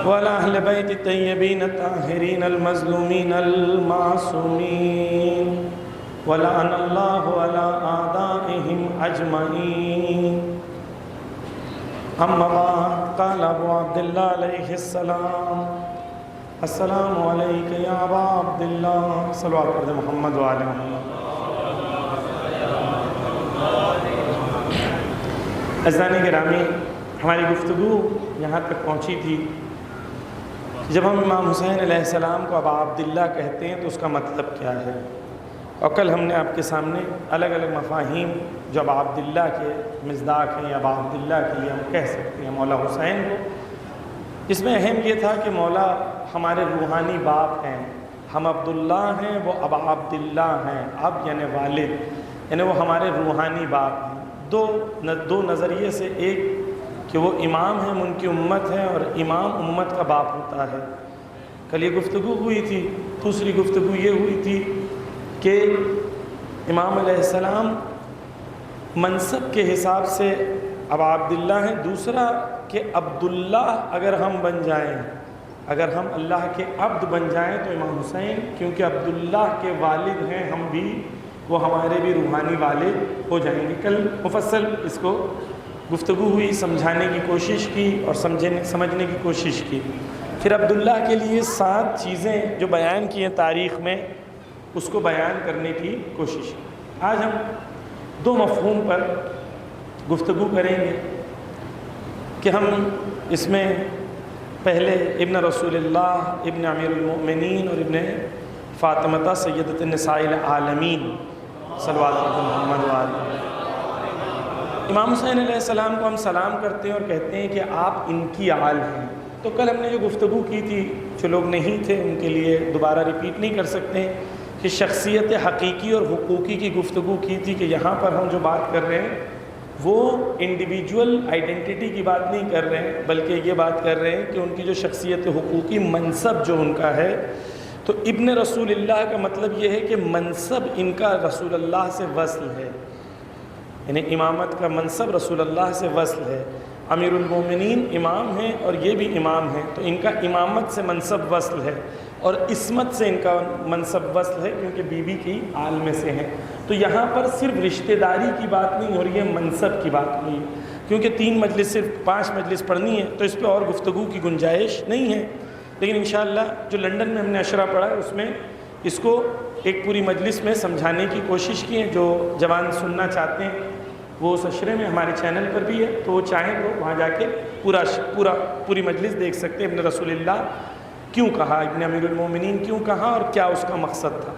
وعلى أهل بيت الطيبين الطاهرين المظلومين المعصومين ولعن الله على أعدائهم أجمعين. أما بعد قال أبو عبد الله عليه السلام السلام عليك يا أبا عبد الله صلوات على محمد وعلى محمد. عزیزان گرامی، ہماری گفتگو یہاں تک پہنچی تھی جب ہم امام حسین علیہ السلام کو ابا عبداللہ کہتے ہیں تو اس کا مطلب کیا ہے، اور کل ہم نے آپ کے سامنے الگ الگ مفاہیم جو ابا عبداللہ کے مصداق ہیں یا ابا عبداللہ کے لیے ہم کہہ سکتے ہیں مولا حسین کو. اس میں اہم یہ تھا کہ مولا ہمارے روحانی باپ ہیں، ہم عبداللہ ہیں، وہ ابا عبداللہ ہیں. اب یعنی والد، یعنی وہ ہمارے روحانی باپ ہیں. دو نظریے سے، ایک کہ وہ امام ہیں، ان کی امت ہے، اور امام امت کا باپ ہوتا ہے. کل یہ گفتگو ہوئی تھی. دوسری گفتگو یہ ہوئی تھی کہ امام علیہ السلام منصب کے حساب سے ابا عبداللہ ہیں. دوسرا کہ عبداللہ اگر ہم بن جائیں، اگر ہم اللہ کے عبد بن جائیں تو امام حسین، کیونکہ عبداللہ کے والد ہیں ہم بھی، وہ ہمارے بھی روحانی والد ہو جائیں گے. کل مفصل اس کو گفتگو ہوئی، سمجھانے کی کوشش کی اور سمجھنے کی کوشش کی. پھر عبداللہ کے لیے 7 چیزیں جو بیان کی ہیں تاریخ میں، اس کو بیان کرنے کی کوشش کی. آج ہم 2 مفہوم پر گفتگو کریں گے کہ ہم اس میں پہلے ابن رسول اللہ، ابن امیر المؤمنین اور ابن فاطمہ سیدۃ النساء العالمین صلوات محمد وآلہ. امام حسین علیہ السلام کو ہم سلام کرتے ہیں اور کہتے ہیں کہ آپ ان کی آل ہیں. تو کل ہم نے جو گفتگو کی تھی، جو لوگ نہیں تھے ان کے لیے دوبارہ ریپیٹ نہیں کر سکتے، کہ شخصیت حقیقی اور حقوقی کی گفتگو کی تھی کہ یہاں پر ہم جو بات کر رہے ہیں وہ انڈیویجول آئیڈینٹی کی بات نہیں کر رہے ہیں، بلکہ یہ بات کر رہے ہیں کہ ان کی جو شخصیت حقوقی منصب جو ان کا ہے. تو ابن رسول اللہ کا مطلب یہ ہے کہ منصب ان کا رسول اللہ سے وصل ہے، یعنی امامت کا منصب رسول اللہ سے وصل ہے. امیر المومنین امام ہیں اور یہ بھی امام ہیں، تو ان کا امامت سے منصب وصل ہے، اور عصمت سے ان کا منصب وصل ہے کیونکہ بی بی کی آل میں سے ہیں. تو یہاں پر صرف رشتہ داری کی بات نہیں ہو رہی ہے، منصب کی بات ہو رہی ہے. کیونکہ 3 مجلس صرف 5 مجلس پڑھنی ہے تو اس پہ اور گفتگو کی گنجائش نہیں ہے. لیکن انشاءاللہ جو لنڈن میں ہم نے اشرا پڑھا ہے اس میں اس کو ایک پوری مجلس میں سمجھانے کی کوشش کی ہے. جو جوان سننا چاہتے ہیں وہ اس اشرے میں ہمارے چینل پر بھی ہے، تو وہ چاہیں تو وہاں جا کے پوری مجلس دیکھ سکتے ہیں. ابن رسول اللہ کیوں کہا، ابن امیر المومنین کیوں کہا، اور کیا اس کا مقصد تھا.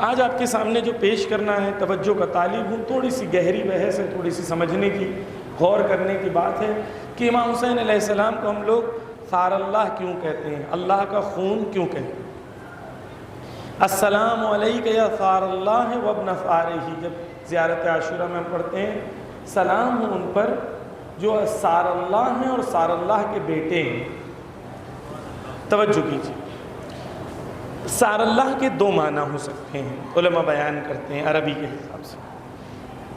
آج آپ کے سامنے جو پیش کرنا ہے، توجہ کا طالب ہوں، تھوڑی سی گہری بحث ہے، تھوڑی سی سمجھنے کی، غور کرنے کی بات ہے کہ امام حسین علیہ السلام کو ہم لوگ ثار اللہ کیوں کہتے ہیں، اللہ کا خون کیوں کہتے ہیں. السلام علیک یا ثار اللہ وابن ثارہ، جب زیارت عاشورہ میں ہم پڑھتے ہیں سلام ہو ان پر جو ثار اللہ ہیں اور ثار اللہ کے بیٹے ہیں. توجہ کیجیے، ثار اللہ کے 2 معنی ہو سکتے ہیں، علماء بیان کرتے ہیں عربی کے حساب سے.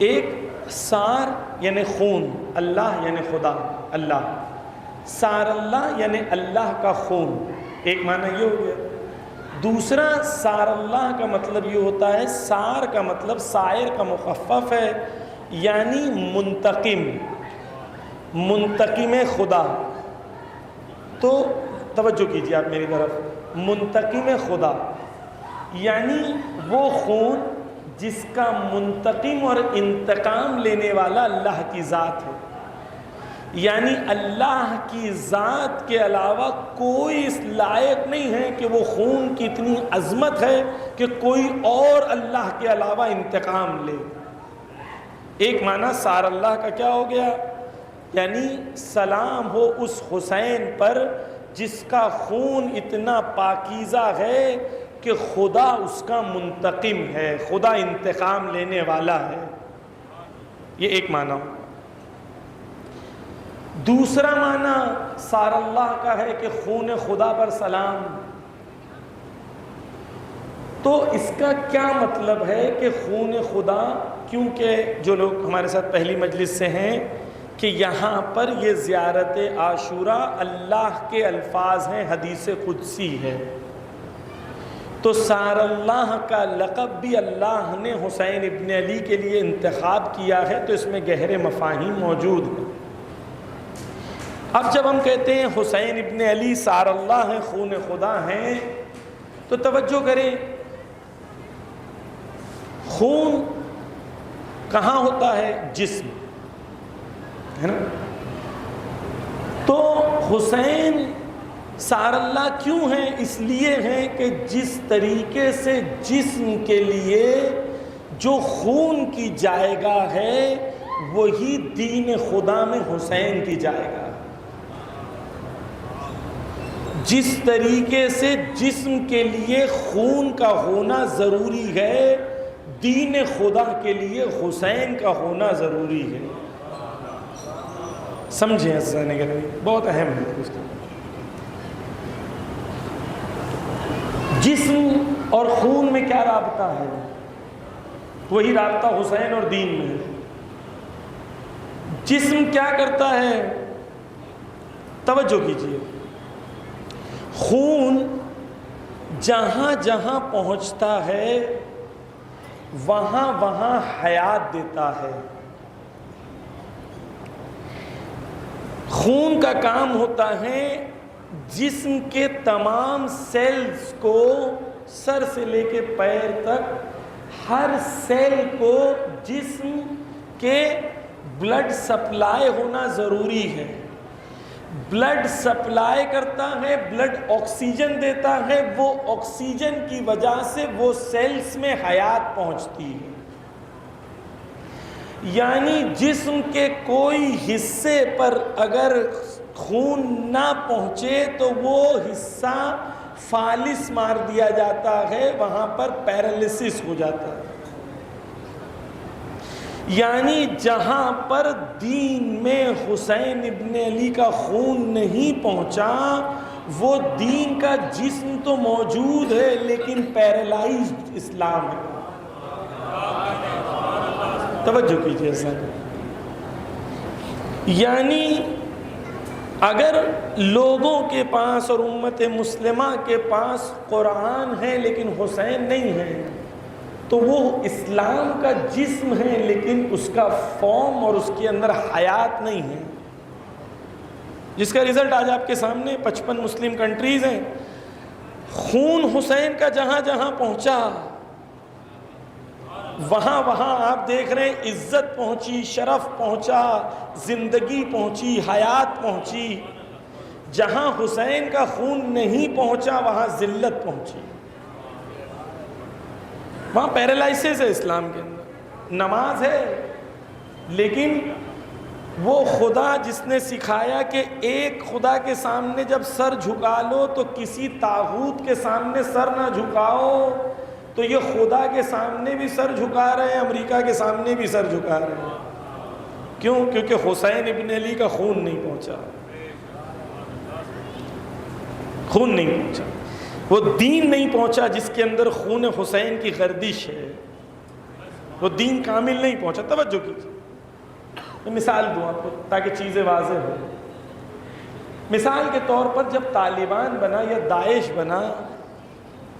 ایک ثار یعنی خون، اللہ یعنی خدا، اللہ. ثار اللہ یعنی اللہ کا خون، ایک معنی یہ ہو گیا. دوسرا ثار اللہ کا مطلب یہ ہوتا ہے، ثار کا مطلب سائر کا مخفف ہے، یعنی منتقم خدا. تو توجہ کیجیے آپ میری طرف، منتقم خدا یعنی وہ خون جس کا منتقم اور انتقام لینے والا اللہ کی ذات ہے. یعنی اللہ کی ذات کے علاوہ کوئی اس لائق نہیں ہے کہ وہ خون کی اتنی عظمت ہے کہ کوئی اور اللہ کے علاوہ انتقام لے. ایک معنی ثار اللہ کا کیا ہو گیا، یعنی سلام ہو اس حسین پر جس کا خون اتنا پاکیزہ ہے کہ خدا اس کا منتقم ہے، خدا انتقام لینے والا ہے. یہ ایک معنی. دوسرا معنی ثار اللہ کا ہے کہ خون خدا پر سلام. تو اس کا کیا مطلب ہے کہ خون خدا، کیونکہ جو لوگ ہمارے ساتھ پہلی مجلس سے ہیں کہ یہاں پر یہ زیارت عاشوراء اللہ کے الفاظ ہیں، حدیث قدسی ہے، تو سار اللہ کا لقب بھی اللہ نے حسین ابن علی کے لیے انتخاب کیا ہے، تو اس میں گہرے مفاہیم موجود ہیں۔ اب جب ہم کہتے ہیں حسین ابن علی سار اللہ ہیں، خون خدا ہیں، تو توجہ کریں، خون کہاں ہوتا ہے؟ جسم ہے نا۔ تو حسین سار اللہ کیوں ہیں؟ اس لیے ہیں کہ جس طریقے سے جسم کے لیے جو خون کی جائے گا ہے، وہی دین خدا میں حسین کی جائے گا۔ جس طریقے سے جسم کے لیے خون کا ہونا ضروری ہے، دین خدا کے لیے حسین کا ہونا ضروری ہے۔ سمجھیں عزیزان گرامی، بہت اہم ہے۔ جسم اور خون میں کیا رابطہ ہے؟ وہی رابطہ حسین اور دین میں ہے۔ جسم کیا کرتا ہے؟ توجہ کیجیے، خون جہاں جہاں پہنچتا ہے وہاں وہاں حیات دیتا ہے۔ خون کا کام ہوتا ہے جسم کے تمام سیلز کو، سر سے لے کے پیر تک ہر سیل کو جسم کے بلڈ سپلائی ہونا ضروری ہے۔ بلڈ سپلائی کرتا ہے، بلڈ آکسیجن دیتا ہے، وہ آکسیجن کی وجہ سے وہ سیلز میں حیات پہنچتی ہے۔ یعنی جسم کے کوئی حصے پر اگر خون نہ پہنچے تو وہ حصہ فالس مار دیا جاتا ہے، وہاں پر پیرالیسس ہو جاتا ہے۔ یعنی جہاں پر دین میں حسین ابن علی کا خون نہیں پہنچا، وہ دین کا جسم تو موجود ہے لیکن پیرالائزڈ اسلام ہے۔ توجہ کیجیے سر، یعنی اگر لوگوں کے پاس اور امت مسلمہ کے پاس قرآن ہے لیکن حسین نہیں ہے، تو وہ اسلام کا جسم ہے لیکن اس کا فارم اور اس کے اندر حیات نہیں ہے، جس کا رزلٹ آج آپ کے سامنے 55 مسلم کنٹریز ہیں۔ خون حسین کا جہاں جہاں پہنچا وہاں وہاں آپ دیکھ رہے ہیں عزت پہنچی، شرف پہنچا، زندگی پہنچی، حیات پہنچی۔ جہاں حسین کا خون نہیں پہنچا وہاں ذلت پہنچی، وہاں پیرالائسس ہے اسلام کے اندر۔ نماز ہے لیکن وہ خدا جس نے سکھایا کہ ایک خدا کے سامنے جب سر جھکا لو تو کسی طاغوت کے سامنے سر نہ جھکاؤ، تو یہ خدا کے سامنے بھی سر جھکا رہے ہیں، امریکہ کے سامنے بھی سر جھکا رہے ہیں۔ کیوں؟ کیونکہ حسین ابن علی کا خون نہیں پہنچا، خون نہیں پہنچا، وہ دین نہیں پہنچا جس کے اندر خون حسین کی گردش ہے، وہ دین کامل نہیں پہنچا۔ توجہ کیجیے، میں مثال دوں آپ کو تاکہ چیزیں واضح ہو۔ مثال کے طور پر جب طالبان بنا یا داعش بنا،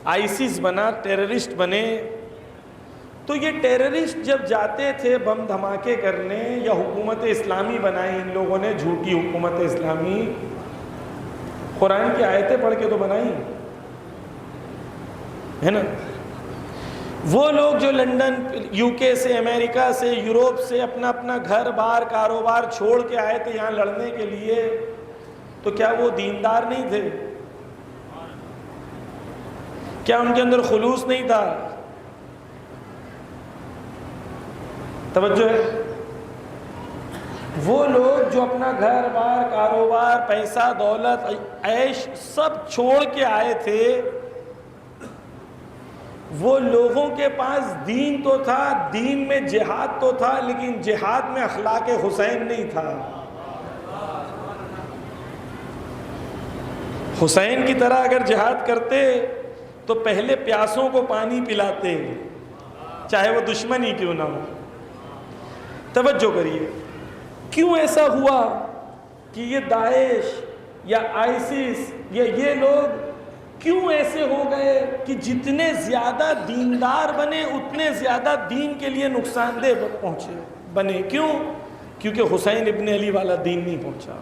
آئیسس بنا، ٹیررسٹ بنے، تو یہ ٹیررسٹ جب جاتے تھے بم دھماکے کرنے یا حکومت اسلامی بنائی ان لوگوں نے، جھوٹی حکومت اسلامی، قرآن کی آیتیں پڑھ کے تو بنائی ہے نا۔ وہ لوگ جو لندن، یو کے سے، امریکہ سے، یوروپ سے اپنا اپنا گھر بار کاروبار چھوڑ کے آئے تھے یہاں لڑنے کے لیے، تو کیا وہ دیندار نہیں تھے؟ کیا ان کے اندر خلوص نہیں تھا؟ توجہ ہے؟ وہ لوگ جو اپنا گھر بار کاروبار، پیسہ دولت، عیش سب چھوڑ کے آئے تھے، وہ لوگوں کے پاس دین تو تھا، دین میں جہاد تو تھا، لیکن جہاد میں اخلاق حسین نہیں تھا۔ حسین کی طرح اگر جہاد کرتے تو پہلے پیاسوں کو پانی پلاتے، چاہے وہ دشمن ہی کیوں نہ ہو۔ توجہ کریے، کیوں ایسا ہوا کہ یہ داعش یا آئیسس یا یہ لوگ کیوں ایسے ہو گئے کہ جتنے زیادہ دیندار بنے اتنے زیادہ دین کے لیے نقصان دہ بنے؟ کیوں؟ کیونکہ حسین ابن علی والا دین نہیں پہنچا۔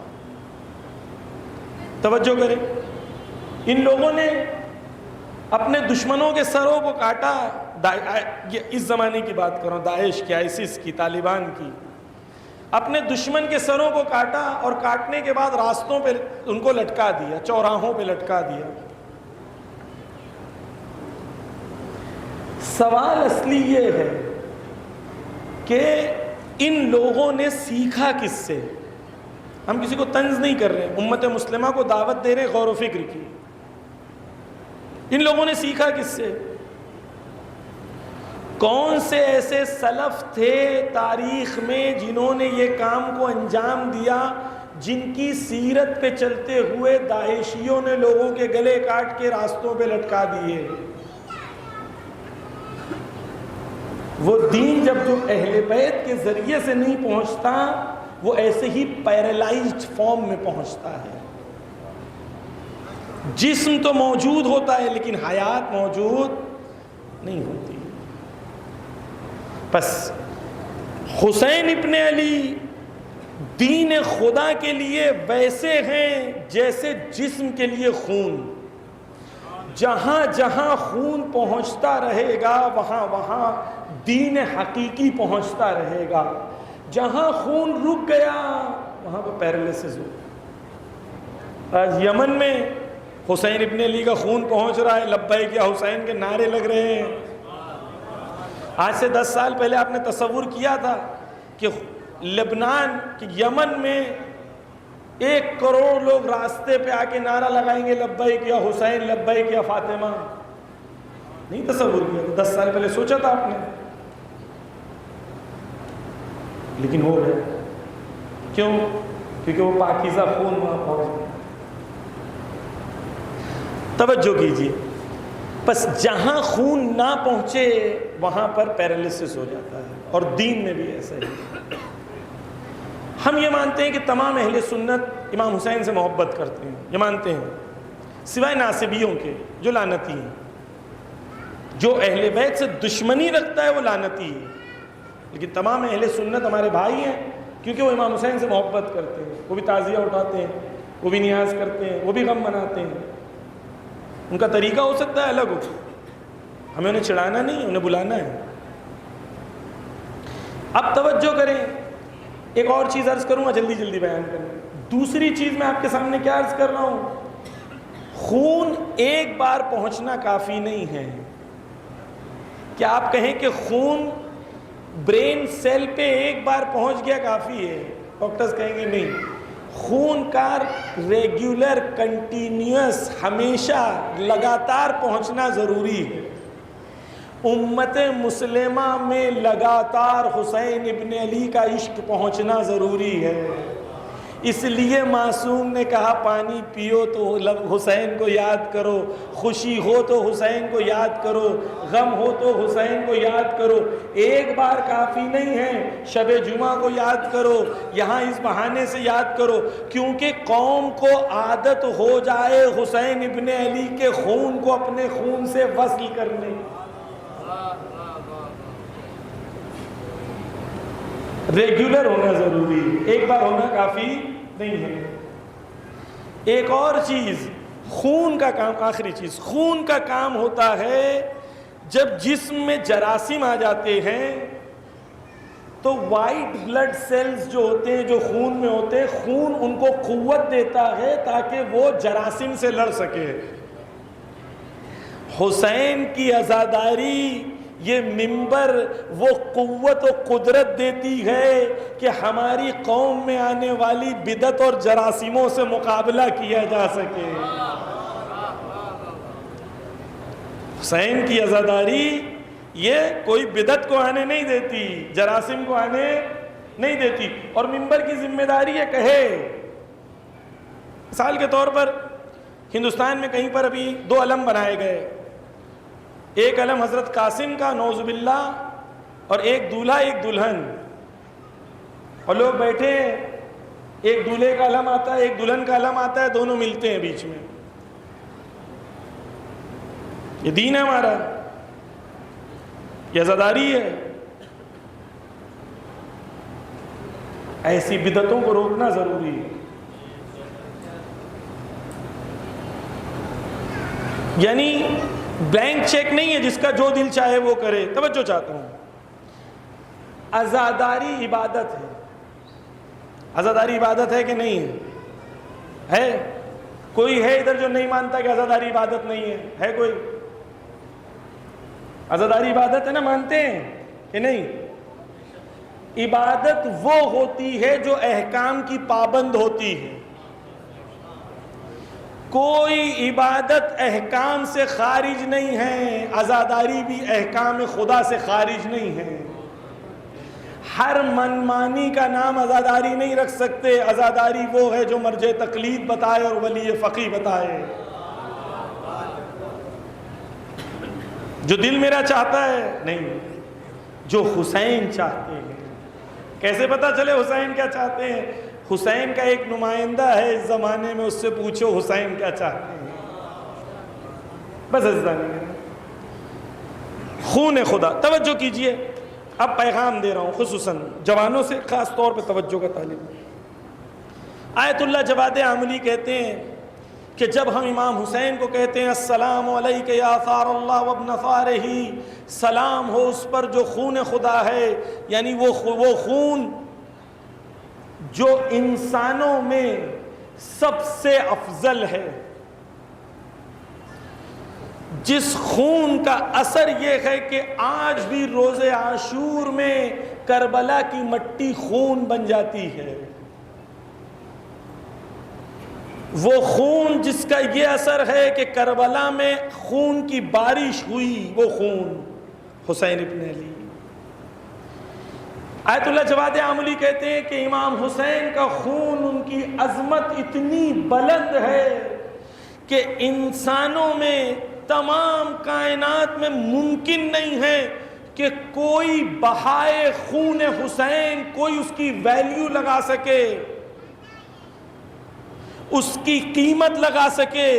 توجہ کریں، ان لوگوں نے اپنے دشمنوں کے سروں کو کاٹا۔ اس زمانے کی بات کر رہا ہوں، داعش کی، آئیسس کی، طالبان کی۔ اپنے دشمن کے سروں کو کاٹا اور کاٹنے کے بعد راستوں پہ ان کو لٹکا دیا، چوراہوں پہ لٹکا دیا۔ سوال اصلی یہ ہے کہ ان لوگوں نے سیکھا کس سے؟ ہم کسی کو طنز نہیں کر رہے، امت مسلمہ کو دعوت دے رہے غور و فکر کی۔ ان لوگوں نے سیکھا کس سے؟ کون سے ایسے سلف تھے تاریخ میں جنہوں نے یہ کام کو انجام دیا، جن کی سیرت پہ چلتے ہوئے داعشیوں نے لوگوں کے گلے کاٹ کے راستوں پہ لٹکا دیے؟ وہ دین جب جو اہل بیت کے ذریعے سے نہیں پہنچتا، وہ ایسے ہی پیرالائزڈ فارم میں پہنچتا ہے۔ جسم تو موجود ہوتا ہے لیکن حیات موجود نہیں ہوتی۔ بس حسین ابن علی دین خدا کے لیے ویسے ہیں جیسے جسم کے لیے خون۔ جہاں جہاں خون پہنچتا رہے گا وہاں وہاں دین حقیقی پہنچتا رہے گا۔ جہاں خون رک گیا وہاں پہ پیرالائسس ہو۔ آج یمن میں حسین ابن علی کا خون پہنچ رہا ہے، لبیک یا حسین کے نعرے لگ رہے ہیں۔ آج سے 10 سال پہلے آپ نے تصور کیا تھا کہ لبنان کہ یمن میں 1 کروڑ لوگ راستے پہ آ کے نعرہ لگائیں گے لبیک یا حسین، لبیک یا فاطمہ؟ نہیں تصور کیا تھا، 10 سال پہلے سوچا تھا آپ نے؟ لیکن ہو گیا۔ کیوں؟ کیونکہ وہ پاکیزہ خون وہاں پہنچ گیا۔ توجہ کیجیے، بس جہاں خون نہ پہنچے وہاں پر پیرالائسس ہو جاتا ہے، اور دین میں بھی ایسا ہی۔ ہم یہ مانتے ہیں کہ تمام اہل سنت امام حسین سے محبت کرتے ہیں، یہ مانتے ہیں، سوائے ناصبیوں کے جو لعنتی ہیں۔ جو اہل بیت سے دشمنی رکھتا ہے وہ لعنتی ہے، لیکن تمام اہل سنت ہمارے بھائی ہیں کیونکہ وہ امام حسین سے محبت کرتے ہیں۔ وہ بھی تعزیہ اٹھاتے ہیں، وہ بھی نیاز کرتے ہیں، وہ بھی غم مناتے ہیں۔ ان کا طریقہ ہو سکتا ہے الگ ہو، ہمیں انہیں چڑھانا نہیں، انہیں بلانا ہے۔ اب توجہ کریں، ایک اور چیز عرض کروں گا، جلدی جلدی بیان کریں۔ دوسری چیز میں آپ کے سامنے کیا عرض کر رہا ہوں؟ خون ایک بار پہنچنا کافی نہیں ہے۔ کیا آپ کہیں کہ خون برین سیل پہ ایک بار پہنچ گیا کافی ہے؟ ڈاکٹرز کہیں گے نہیں، خون کا ریگولر، کنٹینیوس، ہمیشہ لگاتار پہنچنا ضروری ہے۔ امت مسلمہ میں لگاتار حسین ابن علی کا عشق پہنچنا ضروری ہے۔ اس لیے معصوم نے کہا پانی پیو تو حسین کو یاد کرو، خوشی ہو تو حسین کو یاد کرو، غم ہو تو حسین کو یاد کرو۔ ایک بار کافی نہیں ہے، شب جمعہ کو یاد کرو، یہاں اس بہانے سے یاد کرو، کیونکہ قوم کو عادت ہو جائے حسین ابن علی کے خون کو اپنے خون سے وصل کرنے۔ ریگولر ہونا ضروری ہے، ایک بار ہونا کافی نہیں ہے۔ ایک اور چیز، خون کا کام، آخری چیز، خون کا کام ہوتا ہے جب جسم میں جراثیم آ جاتے ہیں تو وائٹ بلڈ سیلز جو ہوتے ہیں، جو خون میں ہوتے ہیں، خون ان کو قوت دیتا ہے تاکہ وہ جراثیم سے لڑ سکے۔ حسین کی عزاداری، یہ منبر وہ قوت و قدرت دیتی ہے کہ ہماری قوم میں آنے والی بدعت اور جراثیموں سے مقابلہ کیا جا سکے۔ حسین کی عزاداری یہ کوئی بدعت کو آنے نہیں دیتی، جراثیم کو آنے نہیں دیتی، اور منبر کی ذمہ داری یہ کہے۔ مثال کے طور پر ہندوستان میں کہیں پر ابھی 2 علم بنائے گئے، ایک علم حضرت قاسم کا، نعوذ باللہ، اور ایک دولہا ایک دلہن۔ اور لوگ بیٹھے ہیں، ایک دولہے کا علم آتا ہے، ایک دلہن کا علم آتا ہے، دونوں ملتے ہیں بیچ میں. یہ دین ہے ہمارا؟ یہ عزاداری ہے؟ ایسی بدعتوں کو روکنا ضروری ہے. یعنی بلینک چیک نہیں ہے جس کا جو دل چاہے وہ کرے. توجہ چاہتا ہوں، عزاداری عبادت ہے. عزاداری عبادت ہے کہ نہیں ہے؟ کوئی ہے ادھر جو نہیں مانتا کہ عزاداری عبادت نہیں ہے؟ ہے کوئی؟ عزاداری عبادت ہے نا، مانتے ہیں کہ نہیں؟ عبادت وہ ہوتی ہے جو احکام کی پابند ہوتی ہے. کوئی عبادت احکام سے خارج نہیں ہے، عزاداری بھی احکام خدا سے خارج نہیں ہے. ہر منمانی کا نام عزاداری نہیں رکھ سکتے. عزاداری وہ ہے جو مرجع تقلید بتائے اور ولی فقیہ بتائے. جو دل میرا چاہتا ہے نہیں، جو حسین چاہتے ہیں. کیسے پتا چلے حسین کیا چاہتے ہیں؟ حسین کا ایک نمائندہ ہے اس زمانے میں، اس سے پوچھو حسین کیا چاہتے ہیں. بس خون خدا. توجہ کیجئے، اب پیغام دے رہا ہوں خصوصاً جوانوں سے، خاص طور پہ توجہ کا طالب. آیت اللہ جواد عاملی کہتے ہیں کہ جب ہم امام حسین کو کہتے ہیں السلام علیک یا ثار اللہ وابن ثارہ، سلام ہو اس پر جو خون خدا ہے، یعنی وہ خون جو انسانوں میں سب سے افضل ہے، جس خون کا اثر یہ ہے کہ آج بھی روز عاشور میں کربلا کی مٹی خون بن جاتی ہے. وہ خون جس کا یہ اثر ہے کہ کربلا میں خون کی بارش ہوئی، وہ خون حسین ابن علی. آیت اللہ جواد عاملی کہتے ہیں کہ امام حسین کا خون، ان کی عظمت اتنی بلند ہے کہ انسانوں میں، تمام کائنات میں ممکن نہیں ہے کہ کوئی بہائے خون حسین کوئی اس کی ویلیو لگا سکے، اس کی قیمت لگا سکے.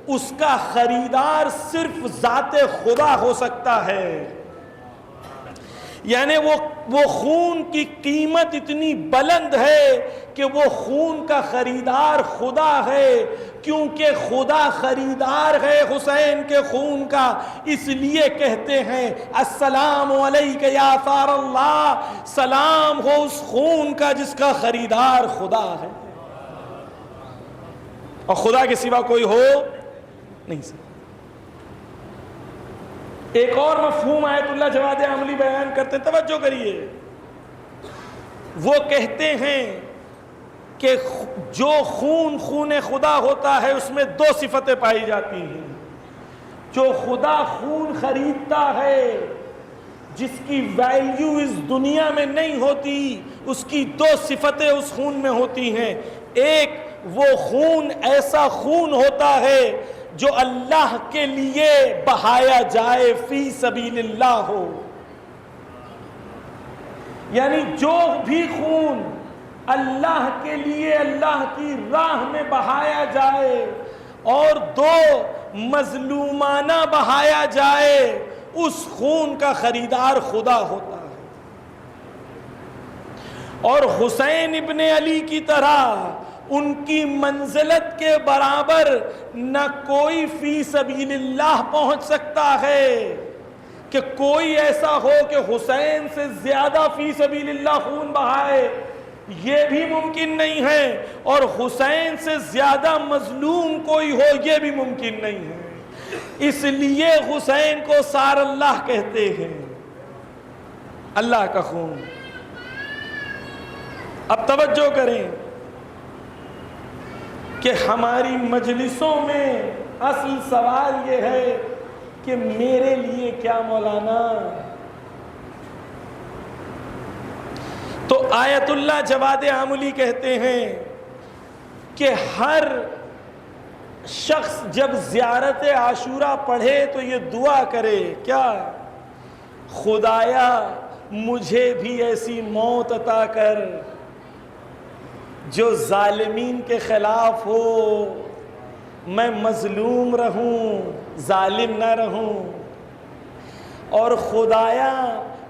اس کا خریدار صرف ذات خدا ہو سکتا ہے. یعنی وہ خون کی قیمت اتنی بلند ہے کہ وہ خون کا خریدار خدا ہے. کیونکہ خدا خریدار ہے حسین کے خون کا، اس لیے کہتے ہیں السلام علیک یا ثار اللہ، سلام ہو اس خون کا جس کا خریدار خدا ہے، اور خدا کے سوا کوئی ہو نہیں سکتا. ایک اور مفہوم آیت اللہ جواد عاملی بیان کرتے ہیں، توجہ کریے. وہ کہتے ہیں کہ جو خون خدا ہوتا ہے اس میں دو صفتیں پائی جاتی ہیں. جو خدا خون خریدتا ہے، جس کی ویلیو اس دنیا میں نہیں ہوتی، اس کی دو صفتیں اس خون میں ہوتی ہیں. ایک، وہ خون ایسا خون ہوتا ہے جو اللہ کے لیے بہایا جائے، فی سبیل اللہ ہو. یعنی جو بھی خون اللہ کے لیے، اللہ کی راہ میں بہایا جائے اور دو مظلومانہ بہایا جائے، اس خون کا خریدار خدا ہوتا ہے. اور حسین ابن علی کی طرح ان کی منزلت کے برابر نہ کوئی فی سبیل اللہ پہنچ سکتا ہے کہ کوئی ایسا ہو کہ حسین سے زیادہ فی سبیل اللہ خون بہائے، یہ بھی ممکن نہیں ہے. اور حسین سے زیادہ مظلوم کوئی ہو، یہ بھی ممکن نہیں ہے. اس لیے حسین کو سار اللہ کہتے ہیں، اللہ کا خون. اب توجہ کریں کہ ہماری مجلسوں میں اصل سوال یہ ہے کہ میرے لیے کیا مولانا؟ تو آیت اللہ جواد عاملی کہتے ہیں کہ ہر شخص جب زیارت عاشورہ پڑھے تو یہ دعا کرے، کیا؟ خدایا مجھے بھی ایسی موت عطا کر جو ظالمین کے خلاف ہو، میں مظلوم رہوں ظالم نہ رہوں، اور خدایا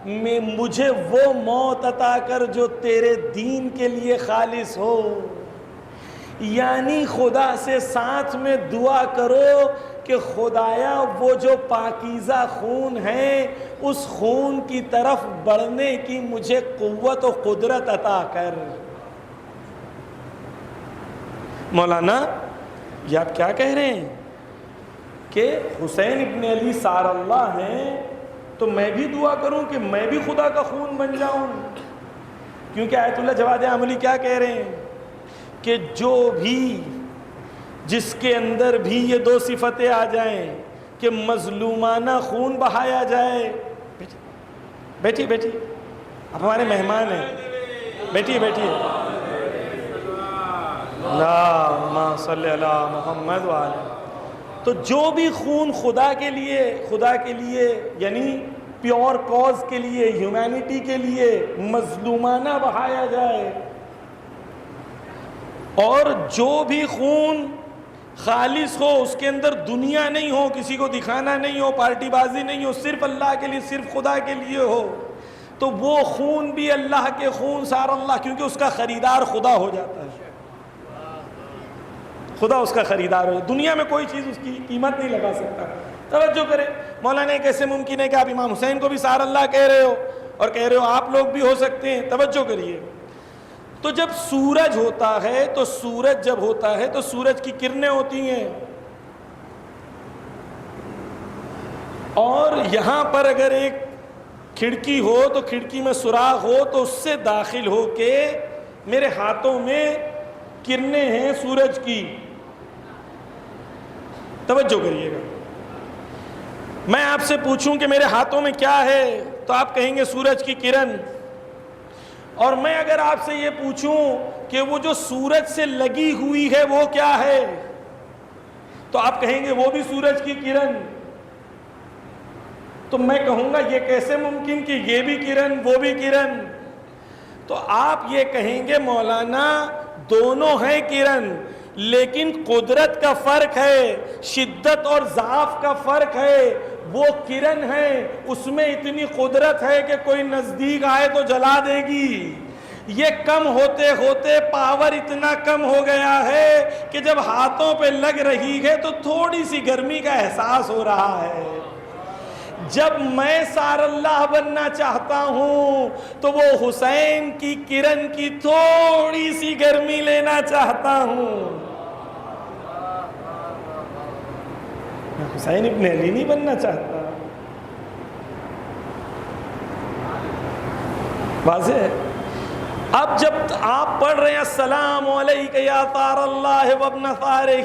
میں مجھے وہ موت عطا کر جو تیرے دین کے لیے خالص ہو۔ یعنی خدا سے ساتھ میں دعا کرو کہ خدایا وہ جو پاکیزہ خون ہے اس خون کی طرف بڑھنے کی مجھے قوت و قدرت عطا کر۔ مولانا یہ آپ کیا کہہ رہے ہیں کہ حسین ابن علی سار اللہ ہیں تو میں بھی دعا کروں کہ میں بھی خدا کا خون بن جاؤں؟ کیونکہ آیت اللہ جواد عملی کیا کہہ رہے ہیں کہ جو بھی جس کے اندر بھی یہ دو صفتیں آ جائیں کہ مظلومانہ خون بہایا جائے، بیٹھی بیٹھی اب ہمارے مہمان ہیں، بیٹھی بیٹھی، اللہم صلی علی محمد وآلہ، تو جو بھی خون خدا کے لیے یعنی پیور کاز کے لیے، ہیومینٹی کے لیے مظلومانہ بہایا جائے، اور جو بھی خون خالص ہو، اس کے اندر دنیا نہیں ہو، کسی کو دکھانا نہیں ہو، پارٹی بازی نہیں ہو، صرف اللہ کے لیے، صرف خدا کے لیے ہو، تو وہ خون بھی اللہ کے خون سار اللہ، کیونکہ اس کا خریدار خدا ہو جاتا ہے، خدا اس کا خریدار ہو، دنیا میں کوئی چیز اس کی قیمت نہیں لگا سکتا۔ توجہ کریں مولانا، کیسے ممکن ہے کہ آپ امام حسین کو بھی سار اللہ کہہ رہے ہو اور کہہ رہے ہو آپ لوگ بھی ہو سکتے ہیں؟ توجہ کریے، تو جب سورج ہوتا ہے تو سورج کی کرنیں ہوتی ہیں، اور یہاں پر اگر ایک کھڑکی ہو تو کھڑکی میں سوراخ ہو تو اس سے داخل ہو کے میرے ہاتھوں میں کرنیں ہیں سورج کی۔ توجہ کریے گا، میں آپ سے پوچھوں کہ میرے ہاتھوں میں کیا ہے تو آپ کہیں گے سورج کی کرن، اور میں اگر آپ سے یہ پوچھوں کہ وہ جو سورج سے لگی ہوئی ہے وہ کیا ہے تو آپ کہیں گے وہ بھی سورج کی کرن۔ تو میں کہوں گا یہ کیسے ممکن کہ یہ بھی کرن وہ بھی کرن؟ تو آپ یہ کہیں گے مولانا دونوں ہیں کرن، لیکن قدرت کا فرق ہے، شدت اور ضعف کا فرق ہے۔ وہ کرن ہے، اس میں اتنی قدرت ہے کہ کوئی نزدیک آئے تو جلا دے گی، یہ کم ہوتے ہوتے پاور اتنا کم ہو گیا ہے کہ جب ہاتھوں پہ لگ رہی ہے تو تھوڑی سی گرمی کا احساس ہو رہا ہے۔ جب میں سار اللہ بننا چاہتا ہوں تو وہ حسین کی کرن کی تھوڑی سی گرمی لینا چاہتا ہوں، میں حسین ابن علی نہیں بننا چاہتا۔ واضح ہے؟ اب جب آپ پڑھ رہے ہیں السلام علیکہ یا طار اللہ وابن ثارہ،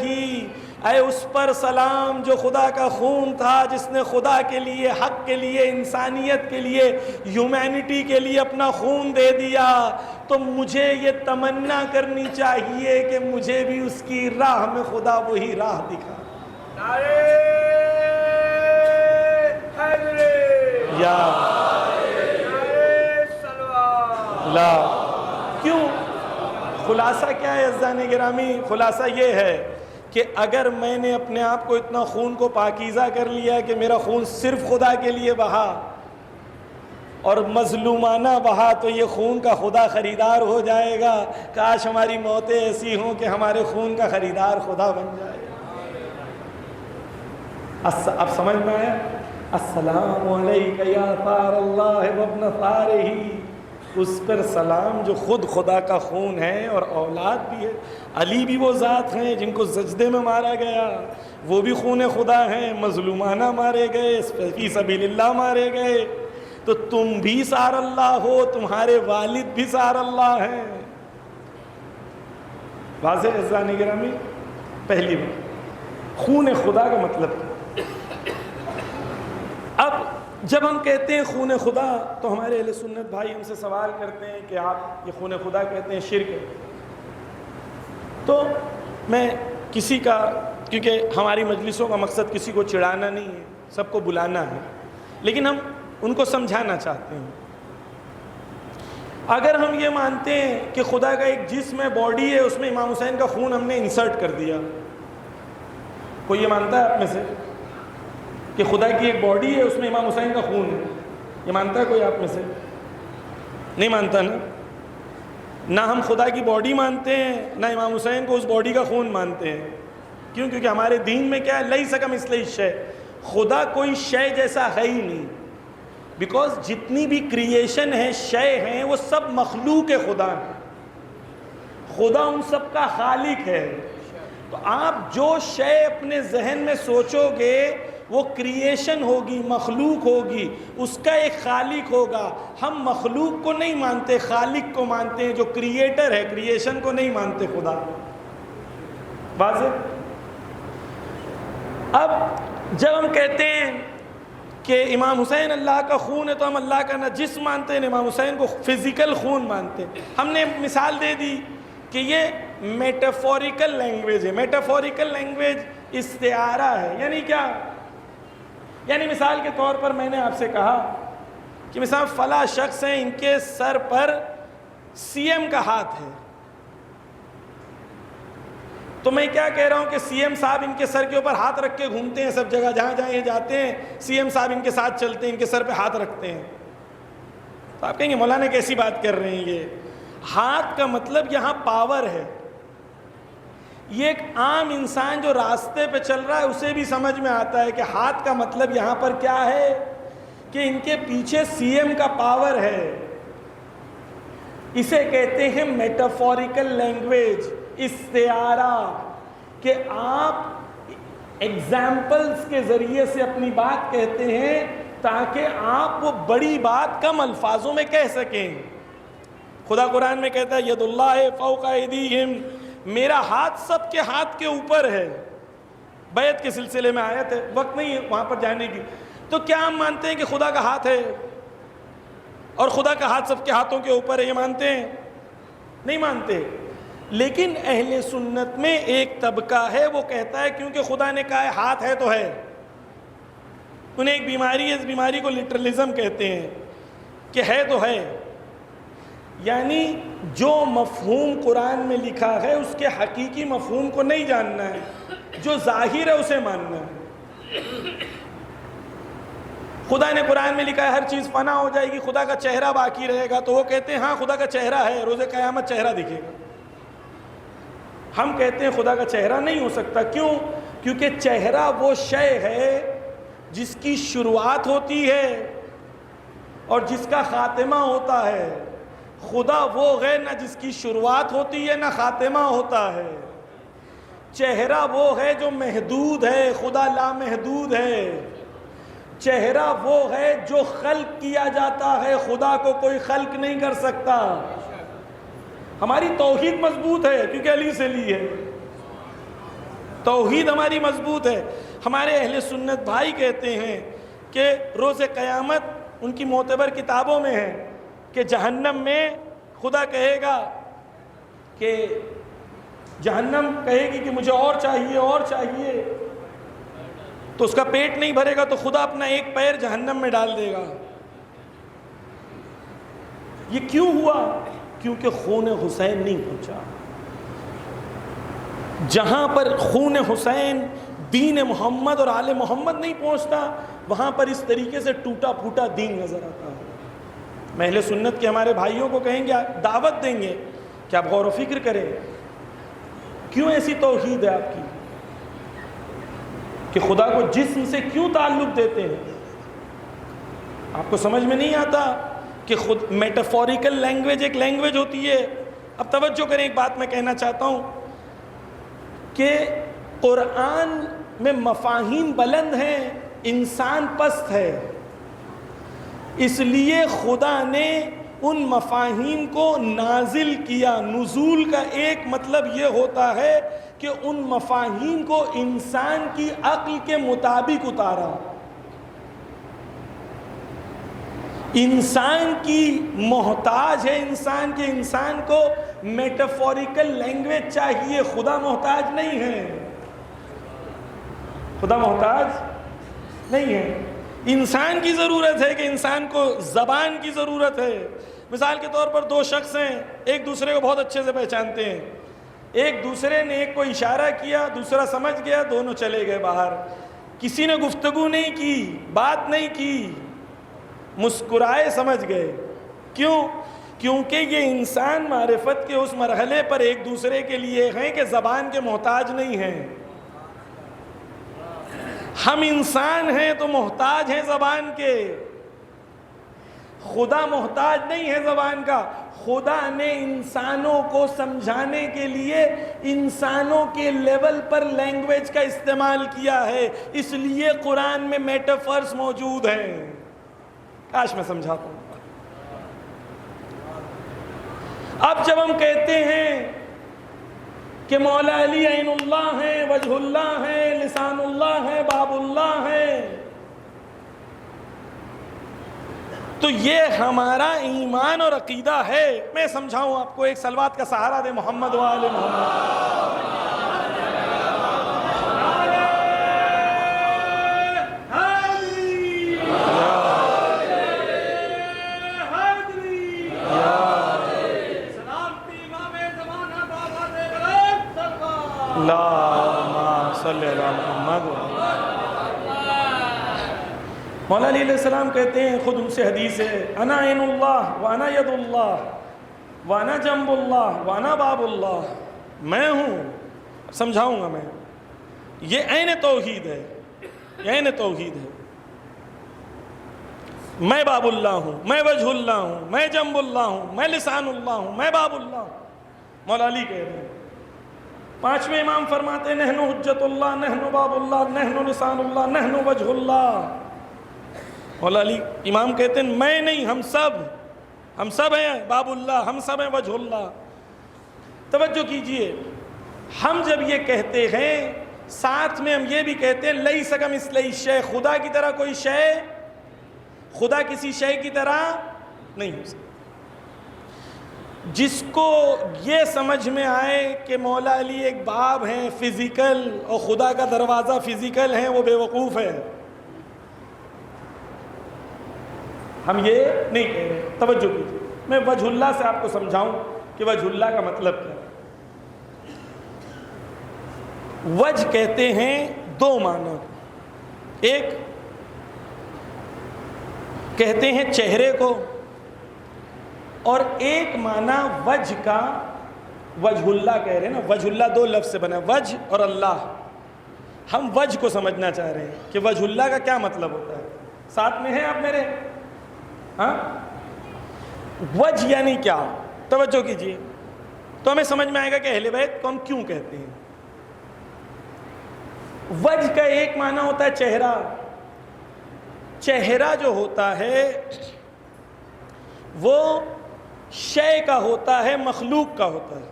اے اس پر سلام جو خدا کا خون تھا، جس نے خدا کے لیے، حق کے لیے، انسانیت کے لیے، ہیومینٹی کے لیے اپنا خون دے دیا، تو مجھے یہ تمنا کرنی چاہیے کہ مجھے بھی اس کی راہ میں خدا وہی راہ دکھا۔ یا لا، کیوں؟ خلاصہ کیا ہے عزیزان گرامی؟ خلاصہ یہ ہے کہ اگر میں نے اپنے آپ کو اتنا خون کو پاکیزہ کر لیا کہ میرا خون صرف خدا کے لیے بہا اور مظلومانہ بہا، تو یہ خون کا خدا خریدار ہو جائے گا۔ کاش ہماری موتیں ایسی ہوں کہ ہمارے خون کا خریدار خدا بن جائے۔ اب سمجھ میں آیا؟ السلام علیکہ یا طار اللہ وابن ثارہ، اس پر سلام جو خود خدا کا خون ہے اور اولاد بھی ہے۔ علی بھی وہ ذات ہیں جن کو سجدے میں مارا گیا، وہ بھی خون خدا ہیں، مظلومانہ مارے گئے، فی سبیل اللہ مارے گئے، تو تم بھی سار اللہ ہو، تمہارے والد بھی سار اللہ ہیں۔ واضح عزیزان گرامی؟ پہلی بات خون خدا کا مطلب ہے۔ اب جب ہم کہتے ہیں خون خدا تو ہمارے اہل سنت بھائی ہم سے سوال کرتے ہیں کہ آپ یہ خون خدا کہتے ہیں شرک ہے، تو میں کسی کا، کیونکہ ہماری مجلسوں کا مقصد کسی کو چڑھانا نہیں ہے، سب کو بلانا ہے، لیکن ہم ان کو سمجھانا چاہتے ہیں۔ اگر ہم یہ مانتے ہیں کہ خدا کا ایک جسم ہے، باڈی ہے، اس میں امام حسین کا خون ہم نے انسرٹ کر دیا، کوئی یہ مانتا ہے آپ میں سے کہ خدا کی ایک باڈی ہے، اس میں امام حسین کا خون ہے؟ یہ مانتا ہے کوئی آپ میں سے؟ نہیں مانتا نا؟ نہ ہم خدا کی باڈی مانتے ہیں، نہ امام حسین کو اس باڈی کا خون مانتے ہیں۔ کیوں؟ کیونکہ ہمارے دین میں کیا ہے؟ لیس کمثلہ شیء، خدا کوئی شے جیسا ہے ہی نہیں، بیکاز جتنی بھی کریشن ہے، شے ہیں، وہ سب مخلوق خدا ہے، خدا ان سب کا خالق ہے۔ تو آپ جو شے اپنے ذہن میں سوچو گے وہ کریشن ہوگی، مخلوق ہوگی، اس کا ایک خالق ہوگا۔ ہم مخلوق کو نہیں مانتے، خالق کو مانتے ہیں جو کریٹر ہے، کریشن کو نہیں مانتے، خدا۔ واضح؟ اب جب ہم کہتے ہیں کہ امام حسین اللہ کا خون ہے تو ہم اللہ کا نہ جسم مانتے ہیں، امام حسین کو فزیکل خون مانتے ہیں۔ ہم نے مثال دے دی کہ یہ میٹافوریکل لینگویج ہے۔ میٹافوریکل لینگویج استعارہ ہے، یعنی کیا؟ یعنی مثال کے طور پر میں نے آپ سے کہا کہ مثال فلاں شخص ہیں، ان کے سر پر سی ایم کا ہاتھ ہے، تو میں کیا کہہ رہا ہوں کہ سی ایم صاحب ان کے سر کے اوپر ہاتھ رکھ کے گھومتے ہیں سب جگہ، جہاں جہاں یہ جاتے ہیں سی ایم صاحب ان کے ساتھ چلتے ہیں، ان کے سر پہ ہاتھ رکھتے ہیں۔ تو آپ کہیں گے مولانا کیسی بات کر رہے ہیں؟ یہ ہاتھ کا مطلب یہاں پاور ہے۔ یہ ایک عام انسان جو راستے پہ چل رہا ہے اسے بھی سمجھ میں آتا ہے کہ ہاتھ کا مطلب یہاں پر کیا ہے، کہ ان کے پیچھے سی ایم کا پاور ہے۔ اسے کہتے ہیں میٹافوریکل لینگویج، استعارہ، کہ آپ ایگزامپلز کے ذریعے سے اپنی بات کہتے ہیں تاکہ آپ وہ بڑی بات کم الفاظوں میں کہہ سکیں۔ خدا قرآن میں کہتا ہے ید اللہ فوق ایدیہم، میرا ہاتھ سب کے ہاتھ کے اوپر ہے۔ بیعت کے سلسلے میں آیت ہے، وقت نہیں ہے وہاں پر جانے کی۔ تو کیا ہم مانتے ہیں کہ خدا کا ہاتھ ہے اور خدا کا ہاتھ سب کے ہاتھوں کے اوپر ہے؟ یہ مانتے ہیں؟ نہیں مانتے۔ لیکن اہل سنت میں ایک طبقہ ہے وہ کہتا ہے کیونکہ خدا نے کہا ہے ہاتھ ہے تو ہے۔ انہیں ایک بیماری ہے، اس بیماری کو لٹرلزم کہتے ہیں کہ ہے تو ہے، یعنی جو مفہوم قرآن میں لکھا ہے اس کے حقیقی مفہوم کو نہیں جاننا ہے، جو ظاہر ہے اسے ماننا ہے۔ خدا نے قرآن میں لکھا ہے ہر چیز فنا ہو جائے گی، خدا کا چہرہ باقی رہے گا، تو وہ کہتے ہیں ہاں خدا کا چہرہ ہے، روز قیامت چہرہ دکھے گا۔ ہم کہتے ہیں خدا کا چہرہ نہیں ہو سکتا۔ کیوں؟ کیونکہ چہرہ وہ شے ہے جس کی شروعات ہوتی ہے اور جس کا خاتمہ ہوتا ہے۔ خدا وہ ہے نہ جس کی شروعات ہوتی ہے نہ خاتمہ ہوتا ہے۔ چہرہ وہ ہے جو محدود ہے، خدا لامحدود ہے۔ چہرہ وہ ہے جو خلق کیا جاتا ہے، خدا کو کوئی خلق نہیں کر سکتا۔ ہماری توحید مضبوط ہے کیونکہ علی سے لی ہے، توحید ہماری مضبوط ہے۔ ہمارے اہل سنت بھائی کہتے ہیں کہ روز قیامت ان کی معتبر کتابوں میں ہے کہ جہنم میں خدا کہے گا کہ جہنم کہے گی کہ مجھے اور چاہیے اور چاہیے، تو اس کا پیٹ نہیں بھرے گا تو خدا اپنا ایک پیر جہنم میں ڈال دے گا۔ یہ کیوں ہوا؟ کیونکہ خون حسین نہیں پہنچا۔ جہاں پر خون حسین، دین محمد اور آل محمد نہیں پہنچتا، وہاں پر اس طریقے سے ٹوٹا پھوٹا دین نظر آتا ہے۔ میں اہل سنت کے ہمارے بھائیوں کو کہیں گے، دعوت دیں گے کہ آپ غور و فکر کریں کیوں ایسی توحید ہے آپ کی، کہ خدا کو جسم سے کیوں تعلق دیتے ہیں؟ آپ کو سمجھ میں نہیں آتا کہ خود میٹافوریکل لینگویج ایک لینگویج ہوتی ہے۔ اب توجہ کریں، ایک بات میں کہنا چاہتا ہوں کہ قرآن میں مفاہیم بلند ہیں، انسان پست ہے، اس لیے خدا نے ان مفاہیم کو نازل کیا۔ نزول کا ایک مطلب یہ ہوتا ہے کہ ان مفاہیم کو انسان کی عقل کے مطابق اتارا۔ انسان کی محتاج ہے انسان کو میٹافوریکل لینگویج چاہیے، خدا محتاج نہیں ہے، خدا محتاج نہیں ہے۔ انسان کی ضرورت ہے کہ انسان کو زبان کی ضرورت ہے. مثال کے طور پر دو شخص ہیں, ایک دوسرے کو بہت اچھے سے پہچانتے ہیں, ایک دوسرے نے ایک کو اشارہ کیا, دوسرا سمجھ گیا, دونوں چلے گئے باہر. کسی نے گفتگو نہیں کی, بات نہیں کی, مسکرائے, سمجھ گئے. کیوں؟ کیونکہ یہ انسان معرفت کے اس مرحلے پر ایک دوسرے کے لیے ہیں کہ زبان کے محتاج نہیں ہیں. ہم انسان ہیں تو محتاج ہیں زبان کے. خدا محتاج نہیں ہے زبان کا. خدا نے انسانوں کو سمجھانے کے لیے انسانوں کے لیول پر لینگویج کا استعمال کیا ہے, اس لیے قرآن میں میٹافرز موجود ہیں. کاش میں سمجھاتا ہوں. اب جب ہم کہتے ہیں کہ مولا علی عین اللہ ہیں, وجہ اللہ ہیں, لسان اللہ ہیں, باب اللہ ہیں, تو یہ ہمارا ایمان اور عقیدہ ہے. میں سمجھاؤں آپ کو, ایک صلوات کا سہارا دے محمد و آل محمد. اللہم صلی علی محمد. مولا علیہ السلام کہتے ہیں, خود ان سے حدیث ہے, انا عین اللہ وانا ید اللہ وانا جنب اللہ وانا باب اللہ. میں ہوں, سمجھاؤں گا میں, یہ عین توحید ہے, یہ عین توحید ہے. میں باب اللہ ہوں, میں وجہ اللہ ہوں, میں جنب اللہ ہوں, میں لسان اللہ ہوں, میں باب اللہ ہوں. مولا علی کہہ رہے ہیں. پانچویں امام فرماتے ہیں, نحن حجت اللہ, نحن باب اللہ, نحن لسان اللہ, نحن وجہ اللہ. مولا علی امام کہتے ہیں میں نہیں, ہم سب ہیں باب اللہ, ہم سب ہیں وجہ اللہ. توجہ کیجئے, ہم جب یہ کہتے ہیں ساتھ میں ہم یہ بھی کہتے ہیں لیس کمثلہ شیء, خدا کی طرح کوئی شے, خدا کسی شے کی طرح نہیں ہو سکتا. جس کو یہ سمجھ میں آئے کہ مولا علی ایک باب ہیں فزیکل اور خدا کا دروازہ فزیکل ہے, وہ بے وقوف ہے. ہم یہ نہیں کہہ رہے. توجہ کیجیے, میں وجہ اللہ سے آپ کو سمجھاؤں کہ وجہ اللہ کا مطلب کیا ہے. وجہ کہتے ہیں دو معنی. ایک کہتے ہیں چہرے کو, اور ایک معنی وجہ کا, وجہ اللہ کہہ رہے ہیں نا, وجہ اللہ دو لفظ سے بنا, وجہ اور اللہ. ہم وجہ کو سمجھنا چاہ رہے ہیں کہ وجہ اللہ کا کیا مطلب ہوتا ہے. ساتھ میں ہیں آپ میرے؟ ہاں, وجہ یعنی کیا؟ توجہ کیجئے تو ہمیں سمجھ میں آئے گا کہ اہل بیت کو ہم کیوں کہتے ہیں. وجہ کا ایک معنی ہوتا ہے چہرہ. چہرہ جو ہوتا ہے وہ شے کا ہوتا ہے, مخلوق کا ہوتا ہے.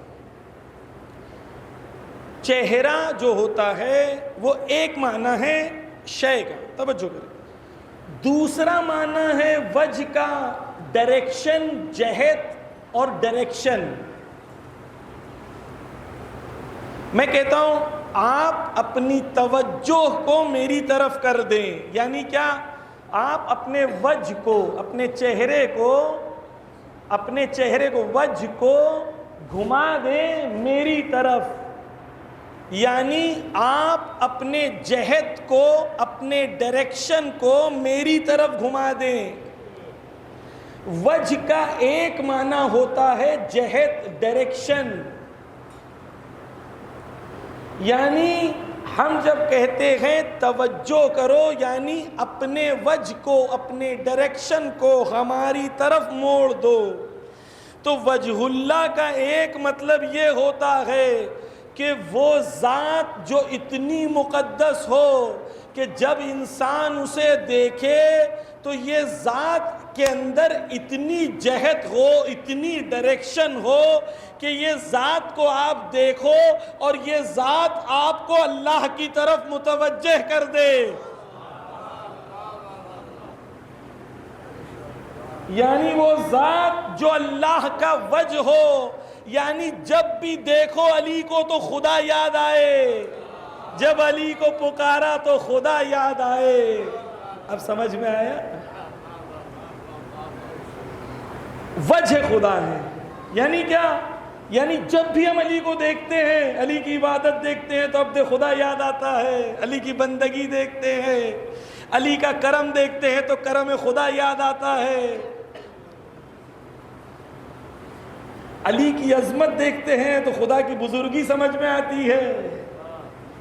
چہرہ جو ہوتا ہے وہ ایک معنی ہے شے کا, توجہ کریں. دوسرا معنی ہے وجہ کا ڈائریکشن, جہت اور ڈائریکشن. میں کہتا ہوں آپ اپنی توجہ کو میری طرف کر دیں, یعنی کیا, آپ اپنے وجہ کو, اپنے چہرے کو وجہ کو گھما دیں میری طرف, یعنی آپ اپنے جہت کو, اپنے ڈائریکشن کو میری طرف گھما دیں. وجہ کا ایک معنی ہوتا ہے جہت, ڈائریکشن. یعنی ہم جب کہتے ہیں توجہ کرو, یعنی اپنے وجہ کو, اپنے ڈائریکشن کو ہماری طرف موڑ دو. تو وجہ اللہ کا ایک مطلب یہ ہوتا ہے کہ وہ ذات جو اتنی مقدس ہو کہ جب انسان اسے دیکھے تو یہ ذات کے اندر اتنی جہت ہو, اتنی ڈائریکشن ہو کہ یہ ذات کو آپ دیکھو اور یہ ذات آپ کو اللہ کی طرف متوجہ کر دے. یعنی وہ ذات جو اللہ کا وجہ ہو, یعنی جب بھی دیکھو علی کو تو خدا یاد آئے, جب علی کو پکارا تو خدا یاد آئے. اب سمجھ میں آیا؟ وجہ خدا ہے یعنی کیا؟ یعنی جب بھی ہم علی کو دیکھتے ہیں، علی کی عبادت دیکھتے ہیں تو عبد خدا یاد آتا ہے، علی کی بندگی دیکھتے ہیں، علی کا کرم دیکھتے ہیں تو کرم خدا یاد آتا ہے، علی کی عظمت دیکھتے ہیں تو خدا کی بزرگی سمجھ میں آتی ہے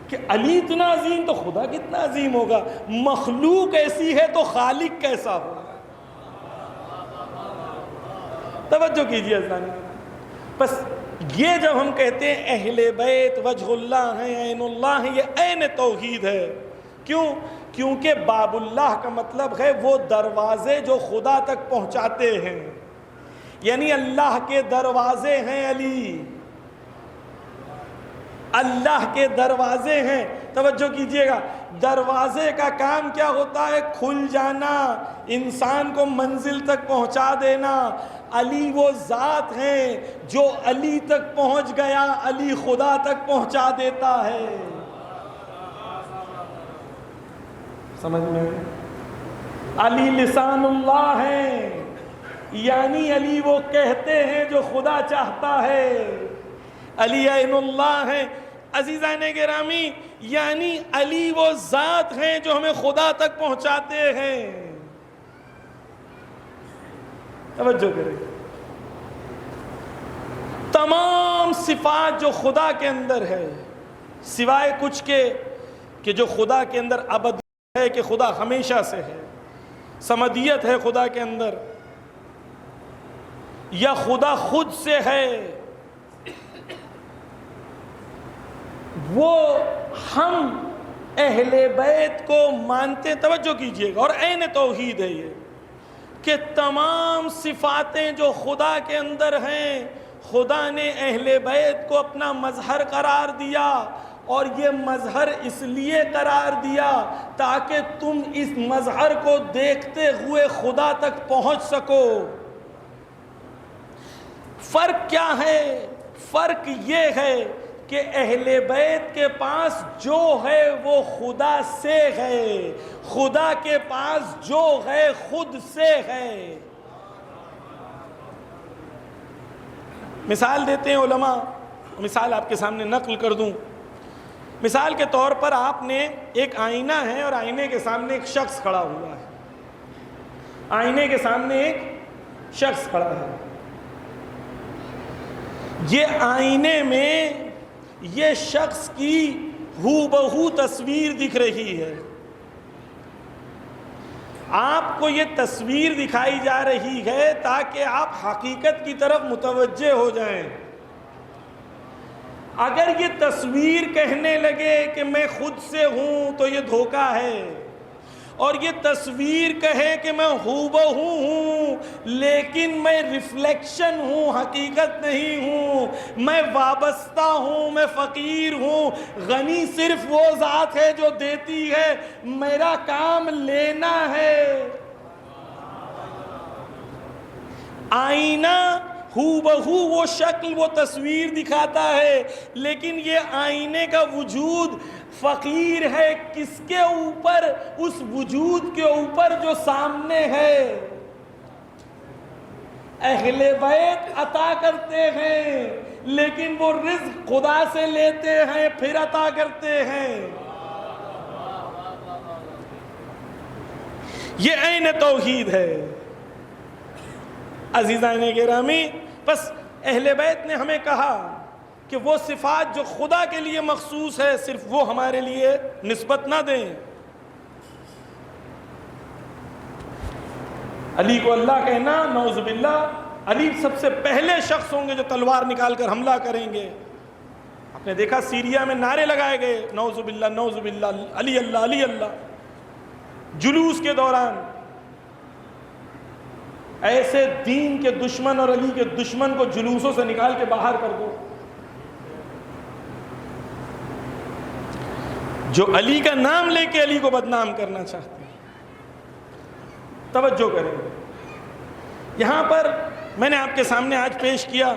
کہ علی اتنا عظیم تو خدا کتنا عظیم ہوگا، مخلوق ایسی ہے تو خالق کیسا ہوگا۔ توجہ کیجیے حضرات، بس یہ جب ہم کہتے ہیں اہل بیت وجہ اللہ ہیں، عین اللہ ہیں، یہ عین توحید ہے۔ کیوں؟ کیونکہ باب اللہ کا مطلب ہے وہ دروازے جو خدا تک پہنچاتے ہیں، یعنی اللہ کے دروازے ہیں علی، اللہ کے دروازے ہیں۔ توجہ کیجئے گا، دروازے کا کام کیا ہوتا ہے؟ کھل جانا، انسان کو منزل تک پہنچا دینا۔ علی وہ ذات ہیں جو علی تک پہنچ گیا علی خدا تک پہنچا دیتا ہے۔ سمجھ میں؟ علی لسان اللہ ہیں، یعنی علی وہ کہتے ہیں جو خدا چاہتا ہے، علی عین اللہ ہیں۔ عزیزان گرامی، یعنی علی وہ ذات ہیں جو ہمیں خدا تک پہنچاتے ہیں۔ توجہ کریں، تمام صفات جو خدا کے اندر ہے، سوائے کچھ کے کہ جو خدا کے اندر ابد ہے، کہ خدا ہمیشہ سے ہے، سمدیت ہے خدا کے اندر، یا خدا خود سے ہے، وہ ہم اہل بیت کو مانتے۔ توجہ کیجئے گا، اور عین توحید ہے یہ کہ تمام صفاتیں جو خدا کے اندر ہیں خدا نے اہل بیت کو اپنا مظہر قرار دیا، اور یہ مظہر اس لیے قرار دیا تاکہ تم اس مظہر کو دیکھتے ہوئے خدا تک پہنچ سکو۔ فرق کیا ہے؟ فرق یہ ہے کہ اہل بیت کے پاس جو ہے وہ خدا سے ہے، خدا کے پاس جو ہے خود سے ہے۔ مثال دیتے ہیں علماء، مثال آپ کے سامنے نقل کر دوں۔ مثال کے طور پر آپ نے ایک آئینہ ہے اور آئینے کے سامنے ایک شخص کھڑا ہوا ہے، آئینے کے سامنے ایک شخص کھڑا ہے، یہ آئینے میں یہ شخص کی ہو بہو تصویر دکھ رہی ہے، آپ کو یہ تصویر دکھائی جا رہی ہے تاکہ آپ حقیقت کی طرف متوجہ ہو جائیں۔ اگر یہ تصویر کہنے لگے کہ میں خود سے ہوں تو یہ دھوکہ ہے، اور یہ تصویر کہے کہ میں ہو بہو ہوں لیکن میں ریفلیکشن ہوں، حقیقت نہیں ہوں، میں وابستہ ہوں، میں فقیر ہوں، غنی صرف وہ ذات ہے جو دیتی ہے، میرا کام لینا ہے۔ آئینہ ہو بہو وہ شکل وہ تصویر دکھاتا ہے، لیکن یہ آئینے کا وجود فقیر ہے کس کے اوپر؟ اس وجود کے اوپر جو سامنے ہے۔ اہل بیت عطا کرتے ہیں لیکن وہ رزق خدا سے لیتے ہیں پھر عطا کرتے ہیں۔ یہ عین توحید ہے عزیزان گرامی۔ بس اہل بیت نے ہمیں کہا کہ وہ صفات جو خدا کے لیے مخصوص ہے صرف وہ ہمارے لیے نسبت نہ دیں۔ علی کو اللہ کہنا، نعوذ باللہ، علی سب سے پہلے شخص ہوں گے جو تلوار نکال کر حملہ کریں گے۔ آپ نے دیکھا سیریا میں نعرے لگائے گئے، نعوذ باللہ نعوذ باللہ، علی اللہ علی اللہ، جلوس کے دوران۔ ایسے دین کے دشمن اور علی کے دشمن کو جلوسوں سے نکال کے باہر کر دو۔ جو علی کا نام لے کے علی کو بدنام کرنا چاہتے ہیں۔ توجہ کریں، یہاں پر میں نے آپ کے سامنے آج پیش کیا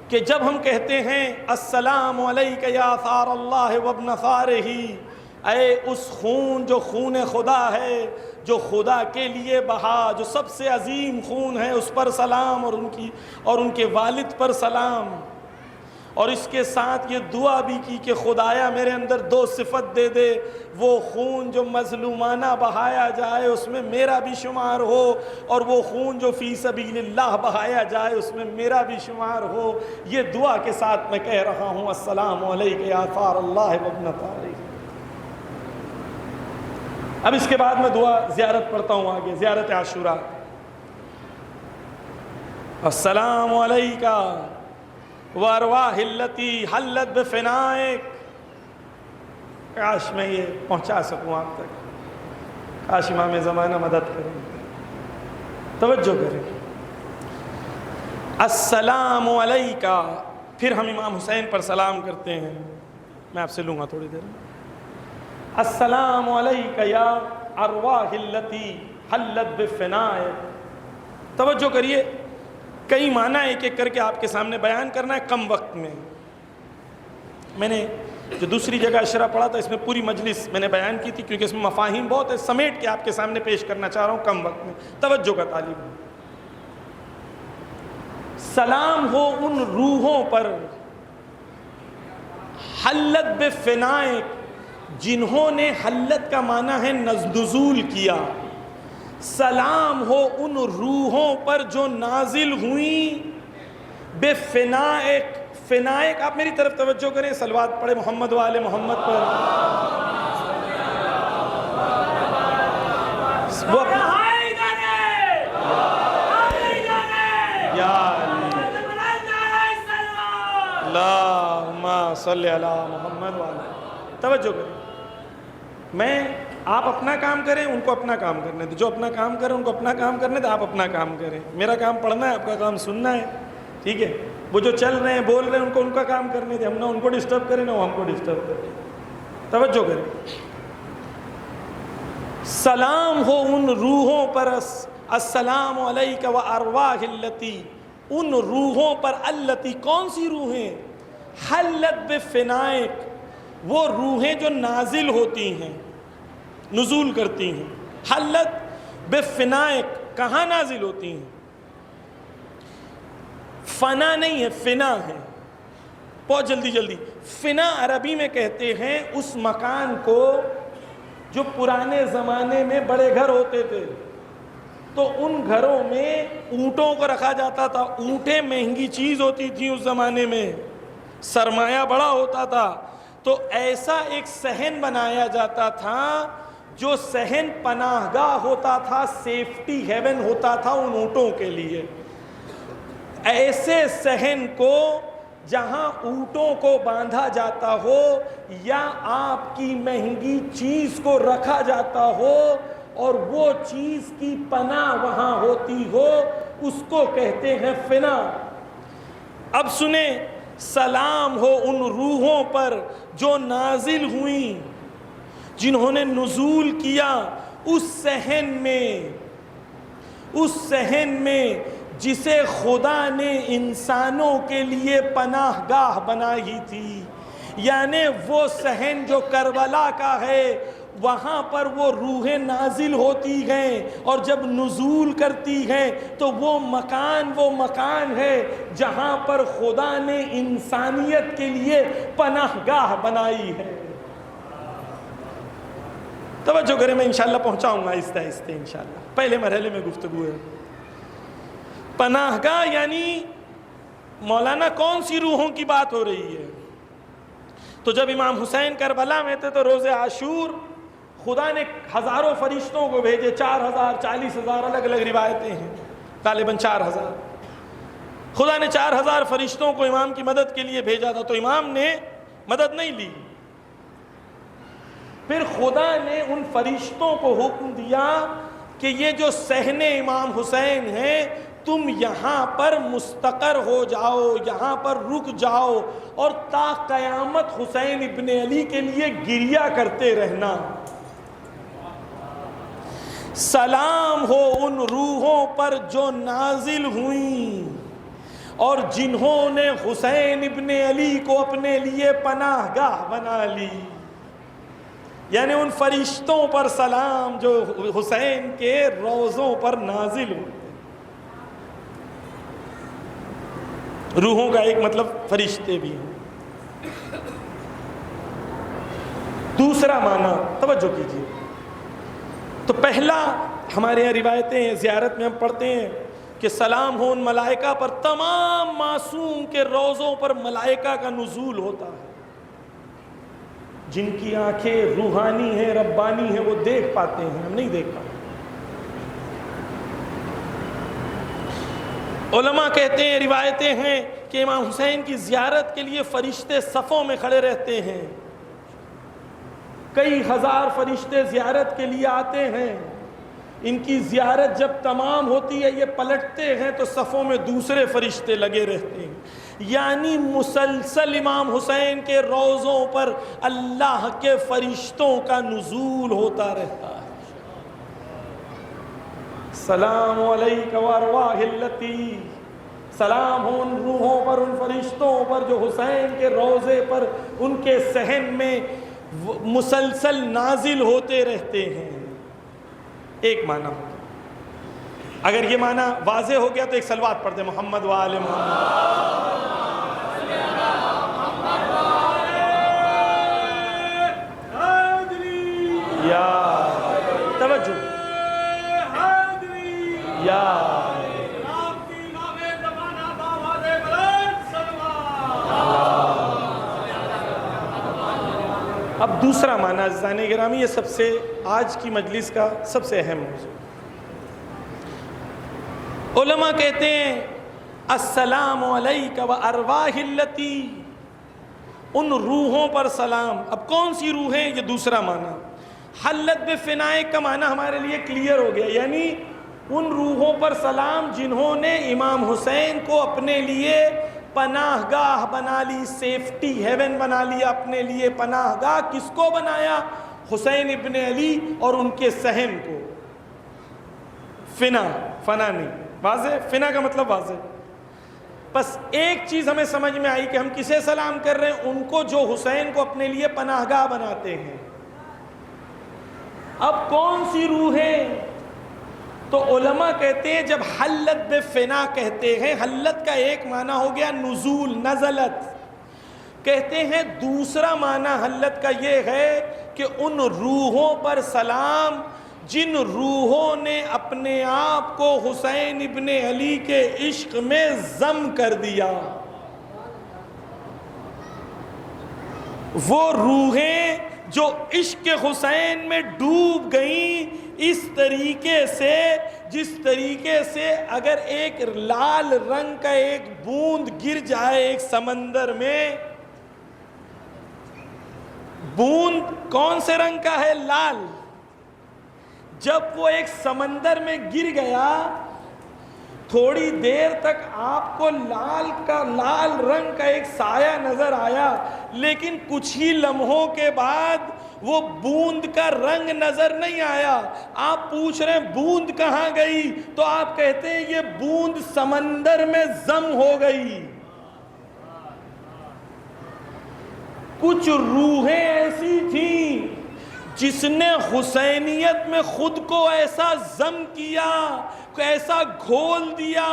کہ جب ہم کہتے ہیں السلام علیک یا ثار اللہ وابن ثارہ، اے اس خون جو خون خدا ہے، جو خدا کے لیے بہا، جو سب سے عظیم خون ہے، اس پر سلام، اور ان کے والد پر سلام۔ اور اس کے ساتھ یہ دعا بھی کی کہ خدایا میرے اندر 2 صفت دے دے، وہ خون جو مظلومانہ بہایا جائے اس میں میرا بھی شمار ہو، اور وہ خون جو فی سبیل اللہ بہایا جائے اس میں میرا بھی شمار ہو۔ یہ دعا کے ساتھ میں کہہ رہا ہوں السلام علیک یا ثار اللہ وابن طارق۔ اب اس کے بعد میں دعا زیارت پڑھتا ہوں آگے، زیارت عاشوراء۔ السلام علیکہ وارواح التی حلت بفنائک۔ کاش میں یہ پہنچا سکوں آپ تک، کاش امام زمانہ مدد کریں، توجہ کریں۔ السلام علیکہ، پھر ہم امام حسین پر سلام کرتے ہیں، میں آپ سے لوں گا تھوڑی دیر میں۔ السلام علیکہ یا ارواح التی حلت بفنائک۔ توجہ کریے، کئی معنی ایک ایک کر کے آپ کے سامنے بیان کرنا ہے کم وقت میں۔ میں نے جو دوسری جگہ اشرا پڑھا تھا اس میں پوری مجلس میں نے بیان کی تھی، کیونکہ اس میں مفاہیم بہت ہے، سمیٹ کے آپ کے سامنے پیش کرنا چاہ رہا ہوں کم وقت میں، توجہ کا طالب ہوں۔ سلام ہو ان روحوں پر حلت بفنائک، جنہوں نے، حلت کا معنی ہے نزول کیا، سلام ہو ان روحوں پر جو نازل ہوئیں بفنائک۔ فنائک، آپ میری طرف توجہ کریں، صلوات پڑھیں محمد و آل محمد پر۔ وہ اللہم صلی علی محمد و آل۔ توجہ کریں، آپ اپنا کام کریں، ان کو اپنا کام کرنے دیں، جو اپنا کام کریں ان کو اپنا کام کرنے دیں، آپ اپنا کام کریں۔ میرا کام پڑھنا ہے، آپ کا کام سننا ہے، ٹھیک ہے؟ وہ جو چل رہے ہیں بول رہے ہیں ان کو ان کا کام کرنے دیں، ہم نہ ان کو ڈسٹرب کریں نہ وہ ہم کو ڈسٹرب کریں، توجہ کریں۔ سلام ہو ان روحوں پر، السلام علیک و ارواح التی، ان روحوں پر، التی کون سی روحیں؟ حلت بفنائک، وہ روحیں جو نازل ہوتی ہیں، نزول کرتی ہیں۔ حلت بفنائک، کہاں نازل ہوتی ہیں؟ فنا نہیں ہے، فنا ہے، بہت جلدی۔ فنا عربی میں کہتے ہیں اس مکان کو جو پرانے زمانے میں بڑے گھر ہوتے تھے، تو ان گھروں میں اونٹوں کو رکھا جاتا تھا۔ اونٹیں مہنگی چیز ہوتی تھی اس زمانے میں، سرمایہ بڑا ہوتا تھا، تو ایسا ایک صحن بنایا جاتا تھا جو صحن پناہ گاہ ہوتا تھا، سیفٹی ہیون ہوتا تھا ان اونٹوں کے لیے۔ ایسے صحن کو جہاں اونٹوں کو باندھا جاتا ہو یا آپ کی مہنگی چیز کو رکھا جاتا ہو اور وہ چیز کی پناہ وہاں ہوتی ہو، اس کو کہتے ہیں فنا۔ اب سنیں، سلام ہو ان روحوں پر جو نازل ہوئیں، جنہوں نے نزول کیا اس صحن میں جسے خدا نے انسانوں کے لیے پناہ گاہ بنائی تھی، یعنی وہ صحن جو کربلا کا ہے، وہاں پر وہ روحیں نازل ہوتی ہیں، اور جب نزول کرتی ہیں تو وہ مکان ہے جہاں پر خدا نے انسانیت کے لیے پناہ گاہ بنائی ہے۔ توجہ کریں، میں انشاءاللہ پہنچاؤں گا آہستہ آہستہ انشاءاللہ، پہلے مرحلے میں گفتگو ہے۔ پناہ گاہ یعنی مولانا کون سی روحوں کی بات ہو رہی ہے؟ تو جب امام حسین کربلا میں تھے تو روز عاشور خدا نے ہزاروں فرشتوں کو بھیجے، 4000 40,000 الگ الگ روایتیں ہیں، غالباً 4000۔ خدا نے 4000 فرشتوں کو امام کی مدد کے لیے بھیجا تھا، تو امام نے مدد نہیں لی۔ پھر خدا نے ان فرشتوں کو حکم دیا کہ یہ جو صحن امام حسین ہیں، تم یہاں پر مستقر ہو جاؤ، یہاں پر رک جاؤ، اور تا قیامت حسین ابن علی کے لیے گریہ کرتے رہنا۔ سلام ہو ان روحوں پر جو نازل ہوئیں اور جنہوں نے حسین ابن علی کو اپنے لیے پناہ گاہ بنا لی۔ یعنی ان فرشتوں پر سلام جو حسین کے روضوں پر نازل ہوتے ہیں. روحوں کا ایک مطلب فرشتے بھی ہیں. دوسرا معنی توجہ کیجیے. تو پہلا ہمارے یہاں روایتیں ہیں، زیارت میں ہم پڑھتے ہیں کہ سلام ہو ان ملائکہ پر، تمام معصوم کے روضوں پر ملائکہ کا نزول ہوتا ہے. جن کی آنکھیں روحانی ہیں، ربانی ہیں، وہ دیکھ پاتے ہیں، ہم نہیں دیکھ پاتے. علماء کہتے ہیں، روایتیں ہیں کہ امام حسین کی زیارت کے لیے فرشتے صفوں میں کھڑے رہتے ہیں. کئی ہزار فرشتے زیارت کے لیے آتے ہیں. ان کی زیارت جب تمام ہوتی ہے، یہ پلٹتے ہیں تو صفوں میں دوسرے فرشتے لگے رہتے ہیں. یعنی مسلسل امام حسین کے روضوں پر اللہ کے فرشتوں کا نزول ہوتا رہتا ہے. سلام علیک وارواح التی، سلام ہو ان روحوں پر، ان فرشتوں پر جو حسین کے روضے پر، ان کے صحن میں مسلسل نازل ہوتے رہتے ہیں. ایک معنی ہو گیا. اگر یہ معنی واضح ہو گیا تو ایک صلوات پڑھ دیں، محمد وآل محمد. یا توجہ یا اب دوسرا معنی عزیزان گرامی، یہ سب سے آج کی مجلس کا سب سے اہم موضوع. علماء کہتے ہیں السلام علیک و ارواح التی، ان روحوں پر سلام. اب کون سی روحیں؟ یہ دوسرا معنی. حلت بفنائے کا معنی ہمارے لیے کلیئر ہو گیا، یعنی ان روحوں پر سلام جنہوں نے امام حسین کو اپنے لیے پناہ گاہ بنا لی، سیفٹی ہیون بنا لیا اپنے لیے پناہ گاہ. کس کو بنایا؟ حسین ابن علی اور ان کے صحن کو. فنا نہیں، واضح. فنا کا مطلب واضح. بس ایک چیز ہمیں سمجھ میں آئی کہ ہم کسے سلام کر رہے ہیں؟ ان کو جو حسین کو اپنے لیے پناہ گاہ بناتے ہیں. اب کون سی روحیں؟ تو علماء کہتے ہیں جب حلت بفنا کہتے ہیں، حلت کا ایک معنی ہو گیا نزول، نزلت. کہتے ہیں دوسرا معنی حلت کا یہ ہے کہ ان روحوں پر سلام جن روحوں نے اپنے آپ کو حسین ابن علی کے عشق میں ضم کر دیا. وہ روحیں جو عشق حسین میں ڈوب گئیں، اس طریقے سے جس طریقے سے اگر ایک لال رنگ کا ایک بوند گر جائے ایک سمندر میں، بوند کون سے رنگ کا ہے؟ لال. جب وہ ایک سمندر میں گر گیا، تھوڑی دیر تک آپ کو لال رنگ کا ایک سایہ نظر آیا، لیکن کچھ ہی لمحوں کے بعد وہ بوند کا رنگ نظر نہیں آیا. آپ پوچھ رہے ہیں بوند کہاں گئی؟ تو آپ کہتے ہیں یہ بوند سمندر میں ضم ہو گئی. کچھ روحیں ایسی تھیں جس نے حسینیت میں خود کو ایسا ضم کیا، ایسا گھول دیا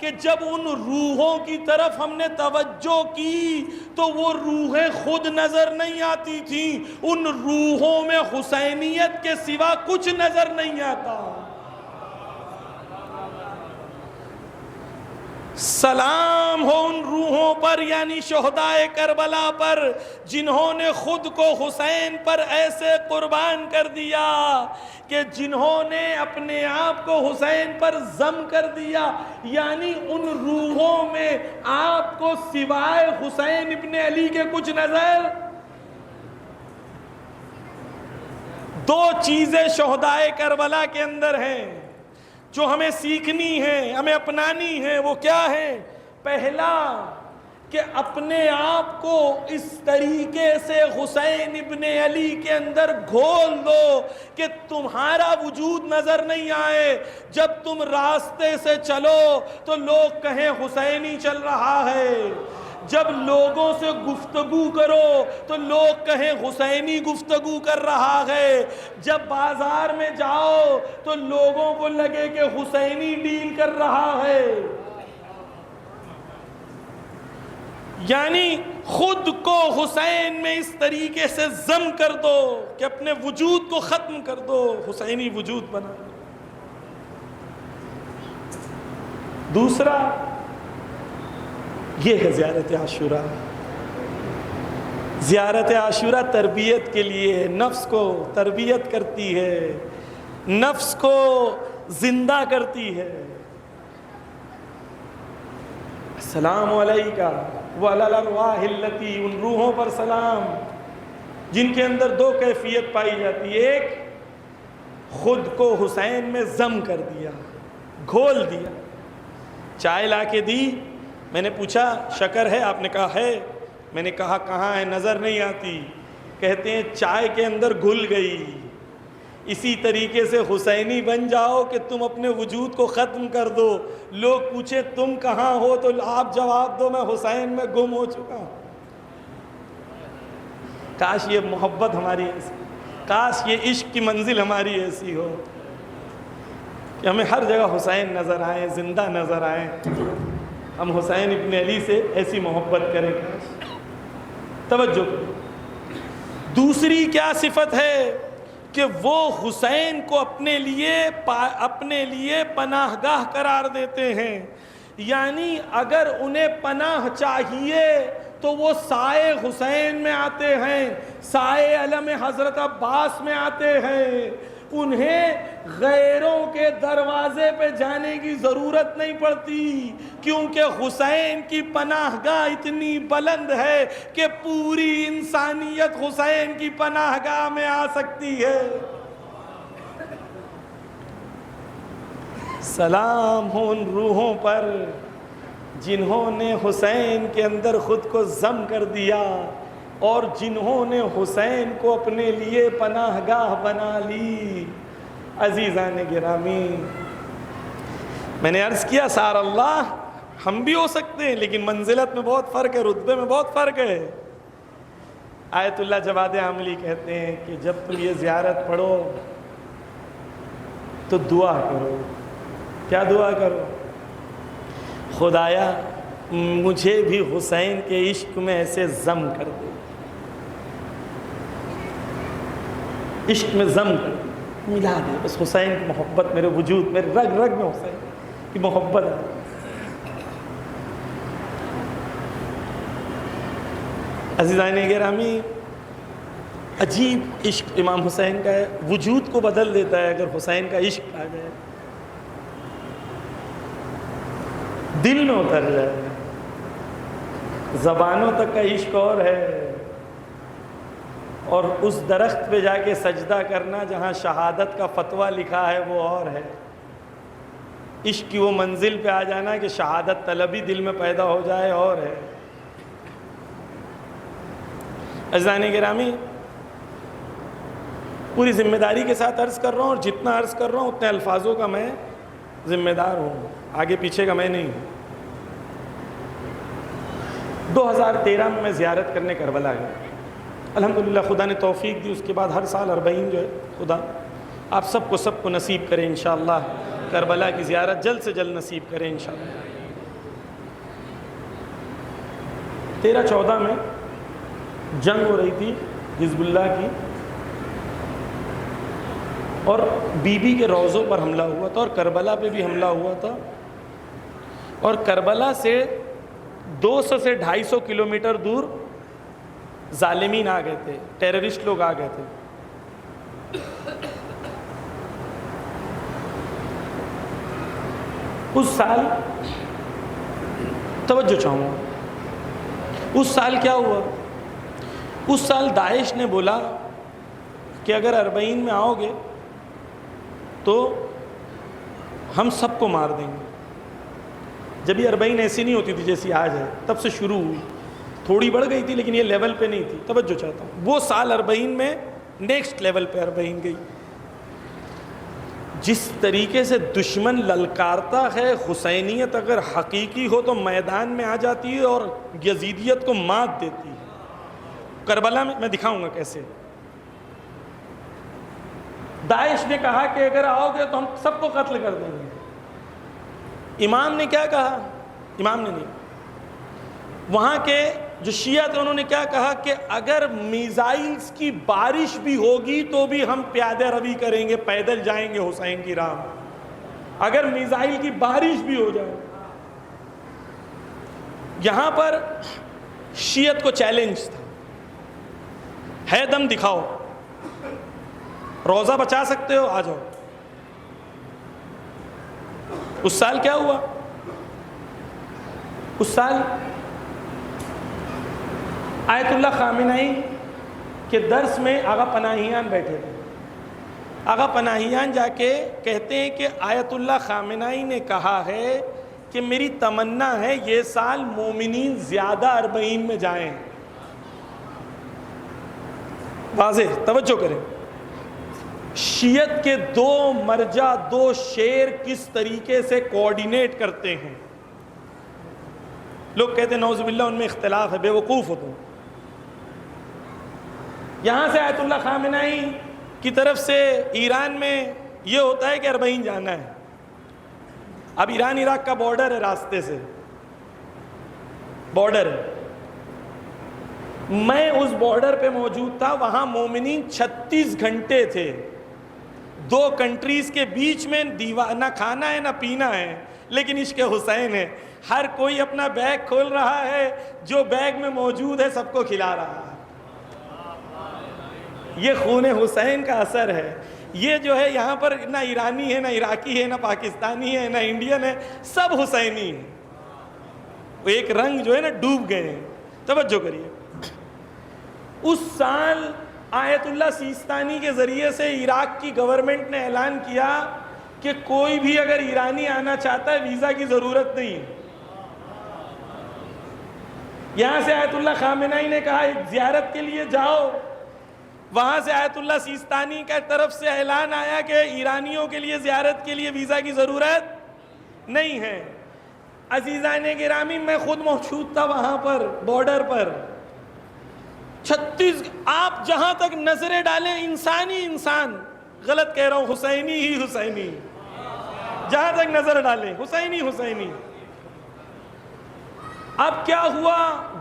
کہ جب ان روحوں کی طرف ہم نے توجہ کی تو وہ روحیں خود نظر نہیں آتی تھیں. ان روحوں میں حسینیت کے سوا کچھ نظر نہیں آتا. سلام ہو ان روحوں پر، یعنی شہدائے کربلا پر، جنہوں نے خود کو حسین پر ایسے قربان کر دیا، کہ جنہوں نے اپنے آپ کو حسین پر ضم کر دیا. یعنی ان روحوں میں آپ کو سوائے حسین ابن علی کے کچھ نظر. دو چیزیں شہدائے کربلا کے اندر ہیں جو ہمیں سیکھنی ہے، ہمیں اپنانی ہے. وہ کیا ہے؟ پہلا کہ اپنے آپ کو اس طریقے سے حسین ابن علی کے اندر گھول دو کہ تمہارا وجود نظر نہیں آئے. جب تم راستے سے چلو تو لوگ کہیں حسین ہی چل رہا ہے، جب لوگوں سے گفتگو کرو تو لوگ کہیں حسینی گفتگو کر رہا ہے، جب بازار میں جاؤ تو لوگوں کو لگے کہ حسینی ڈیل کر رہا ہے۔ یعنی خود کو حسین میں اس طریقے سے ضم کر دو کہ اپنے وجود کو ختم کر دو، حسینی وجود بنا دو۔ دوسرا یہ ہے زیارت عاشوراء۔ زیارت عاشوراء تربیت کے لیے، نفس کو تربیت کرتی ہے، نفس کو زندہ کرتی ہے۔ السلام علیکہ وعلی الارواح التی، ان روحوں پر سلام جن کے اندر دو کیفیت پائی جاتی ہے، ایک خود کو حسین میں ضم کر دیا، گھول دیا۔ چائے لا کے دی، میں نے پوچھا شکر ہے؟ آپ نے کہا ہے۔ میں نے کہا کہاں ہے؟ نظر نہیں آتی۔ کہتے ہیں چائے کے اندر گھل گئی۔ اسی طریقے سے حسینی بن جاؤ کہ تم اپنے وجود کو ختم کر دو، لوگ پوچھے تم کہاں ہو تو آپ جواب دو میں حسین میں گم ہو چکا ہوں۔ کاش یہ محبت ہماری ایسی، کاش یہ عشق کی منزل ہماری ایسی ہو کہ ہمیں ہر جگہ حسین نظر آئیں، زندہ نظر آئیں، ہم حسین ابن علی سے ایسی محبت کریں۔ توجہ کریں۔ دوسری کیا صفت ہے کہ وہ حسین کو اپنے لیے پناہ گاہ قرار دیتے ہیں۔ یعنی اگر انہیں پناہ چاہیے تو وہ سائے حسین میں آتے ہیں، سائے علم حضرت عباس میں آتے ہیں۔ انہیں غیروں کے دروازے پہ جانے کی ضرورت نہیں پڑتی، کیونکہ حسین کی پناہ گاہ اتنی بلند ہے کہ پوری انسانیت حسین کی پناہ گاہ میں آ سکتی ہے۔ سلام ہو ان روحوں پر جنہوں نے حسین کے اندر خود کو ضم کر دیا اور جنہوں نے حسین کو اپنے لیے پناہ گاہ بنا لی۔ عزیزان گرامی، میں نے عرض کیا سار اللہ ہم بھی ہو سکتے ہیں، لیکن منزلت میں بہت فرق ہے، رتبے میں بہت فرق ہے۔ آیت اللہ جواد عاملی کہتے ہیں کہ جب تم یہ زیارت پڑھو تو دعا کرو۔ کیا دعا کرو؟ خدایا مجھے بھی حسین کے عشق میں ایسے ضم کر دے، عشق میں ضم کر دے، ملا دے، بس حسین کی محبت میرے وجود، میرے رگ رگ میں حسین کی محبت ہے۔ عزیزان گرامی، عجیب عشق امام حسین کا ہے، وجود کو بدل دیتا ہے اگر حسین کا عشق آ جائے، دل میں اتر جائے۔ زبانوں تک کا عشق اور ہے، اور اس درخت پہ جا کے سجدہ کرنا جہاں شہادت کا فتویٰ لکھا ہے وہ اور ہے۔ عشق کی وہ منزل پہ آ جانا کہ شہادت طلبی دل میں پیدا ہو جائے اور ہے۔ عزیزان گرامی، پوری ذمہ داری کے ساتھ عرض کر رہا ہوں، اور جتنا عرض کر رہا ہوں اتنے الفاظوں کا میں ذمہ دار ہوں، آگے پیچھے کا میں نہیں ہوں۔ 2013 میں زیارت کرنے کربلا گیا، الحمدللہ خدا نے توفیق دی۔ اس کے بعد ہر سال 40 جو ہے، خدا آپ سب کو نصیب کرے انشاءاللہ، کربلا کی زیارت جلد سے جلد نصیب کرے انشاءاللہ۔ 13-14 میں جنگ ہو رہی تھی حزب اللہ کی، اور بی بی کے روضوں پر حملہ ہوا تھا، اور کربلا پہ بھی حملہ ہوا تھا، اور کربلا سے 200 سے 250 کلومیٹر دور ظالمین آ گئے تھے، ٹیررسٹ لوگ آ گئے تھے۔ اس سال توجہ چاہوں گا، اس سال کیا ہوا؟ اس سال داعش نے بولا کہ اگر اربعین میں آؤ گے تو ہم سب کو مار دیں گے۔ جب یہ اربعین ایسی نہیں ہوتی تھی جیسی آج ہے، تب سے شروع ہوئی، تھوڑی بڑھ گئی تھی لیکن یہ لیول پہ نہیں تھی۔ توجہ چاہتا ہوں، وہ سال اربعین میں نیکسٹ لیول پہ اربعین گئی۔ جس طریقے سے دشمن للکارتا ہے، حسینیت اگر حقیقی ہو تو میدان میں آ جاتی ہے اور یزیدیت کو مات دیتی ہے۔ کربلا میں دکھاؤں گا کیسے۔ داعش نے کہا کہ اگر آؤ گے تو ہم سب کو قتل کر دیں گے۔ امام نے کیا کہا؟ امام نے نہیں، وہاں کے جو شیعہ تھے انہوں نے کیا کہا کہ اگر میزائلز کی بارش بھی ہوگی تو بھی ہم پیادہ روی کریں گے، پیدل جائیں گے حسین کی راہ میں، اگر میزائل کی بارش بھی ہو جائے۔ یہاں پر شیعت کو چیلنج تھا، ہے دم دکھاؤ، روزہ بچا سکتے ہو آ جاؤ۔ اس سال کیا ہوا؟ اس سال آیت اللہ خامنہئی کے درس میں آغا پناہیان بیٹھے تھے۔ آغا پناہیان جا کے کہتے ہیں کہ آیت اللہ خامنہئی نے کہا ہے کہ میری تمنا ہے یہ سال مومنین زیادہ 40 میں جائیں۔ واضح توجہ کریں، شیعت کے دو مرجع، دو شیر کس طریقے سے کوارڈینیٹ کرتے ہیں۔ لوگ کہتے ہیں نعوذ باللہ ان میں اختلاف ہے، بے وقوف ہو تم۔ یہاں سے آیت اللہ خامنہئی کی طرف سے ایران میں یہ ہوتا ہے کہ 40 جانا ہے۔ اب ایران عراق کا بارڈر ہے، راستے سے بارڈر ہے، میں اس بارڈر پہ موجود تھا، وہاں مومنین 36 گھنٹے تھے، دو کنٹریز کے بیچ میں دیوار، نہ کھانا ہے نہ پینا ہے، لیکن عشق حسین ہے، ہر کوئی اپنا بیگ کھول رہا ہے، جو بیگ میں موجود ہے سب کو کھلا رہا ہے۔ یہ خون حسین کا اثر ہے۔ یہ جو ہے یہاں پر نہ ایرانی ہے، نہ عراقی ہے، نہ پاکستانی ہے، نہ انڈین ہے، سب حسینی ہے۔ وہ ایک رنگ جو ہے نا ڈوب گئے ہیں۔ توجہ کریے، اس سال آیت اللہ سیستانی کے ذریعے سے عراق کی گورنمنٹ نے اعلان کیا کہ کوئی بھی اگر ایرانی آنا چاہتا ہے ویزا کی ضرورت نہیں ہے۔ یہاں سے آیت اللہ خامنہئی نے کہا ایک زیارت کے لیے جاؤ، وہاں سے آیت اللہ سیستانی کی طرف سے اعلان آیا کہ ایرانیوں کے لیے زیارت کے لیے ویزا کی ضرورت نہیں ہے۔ عزیزان گرامی، میں خود موجود تھا وہاں پر بارڈر پر، 36، آپ جہاں تک نظریں ڈالیں انسانی انسان، غلط کہہ رہا ہوں، حسینی ہی حسینی، جہاں تک نظر ڈالیں حسینی حسینی۔ اب کیا ہوا،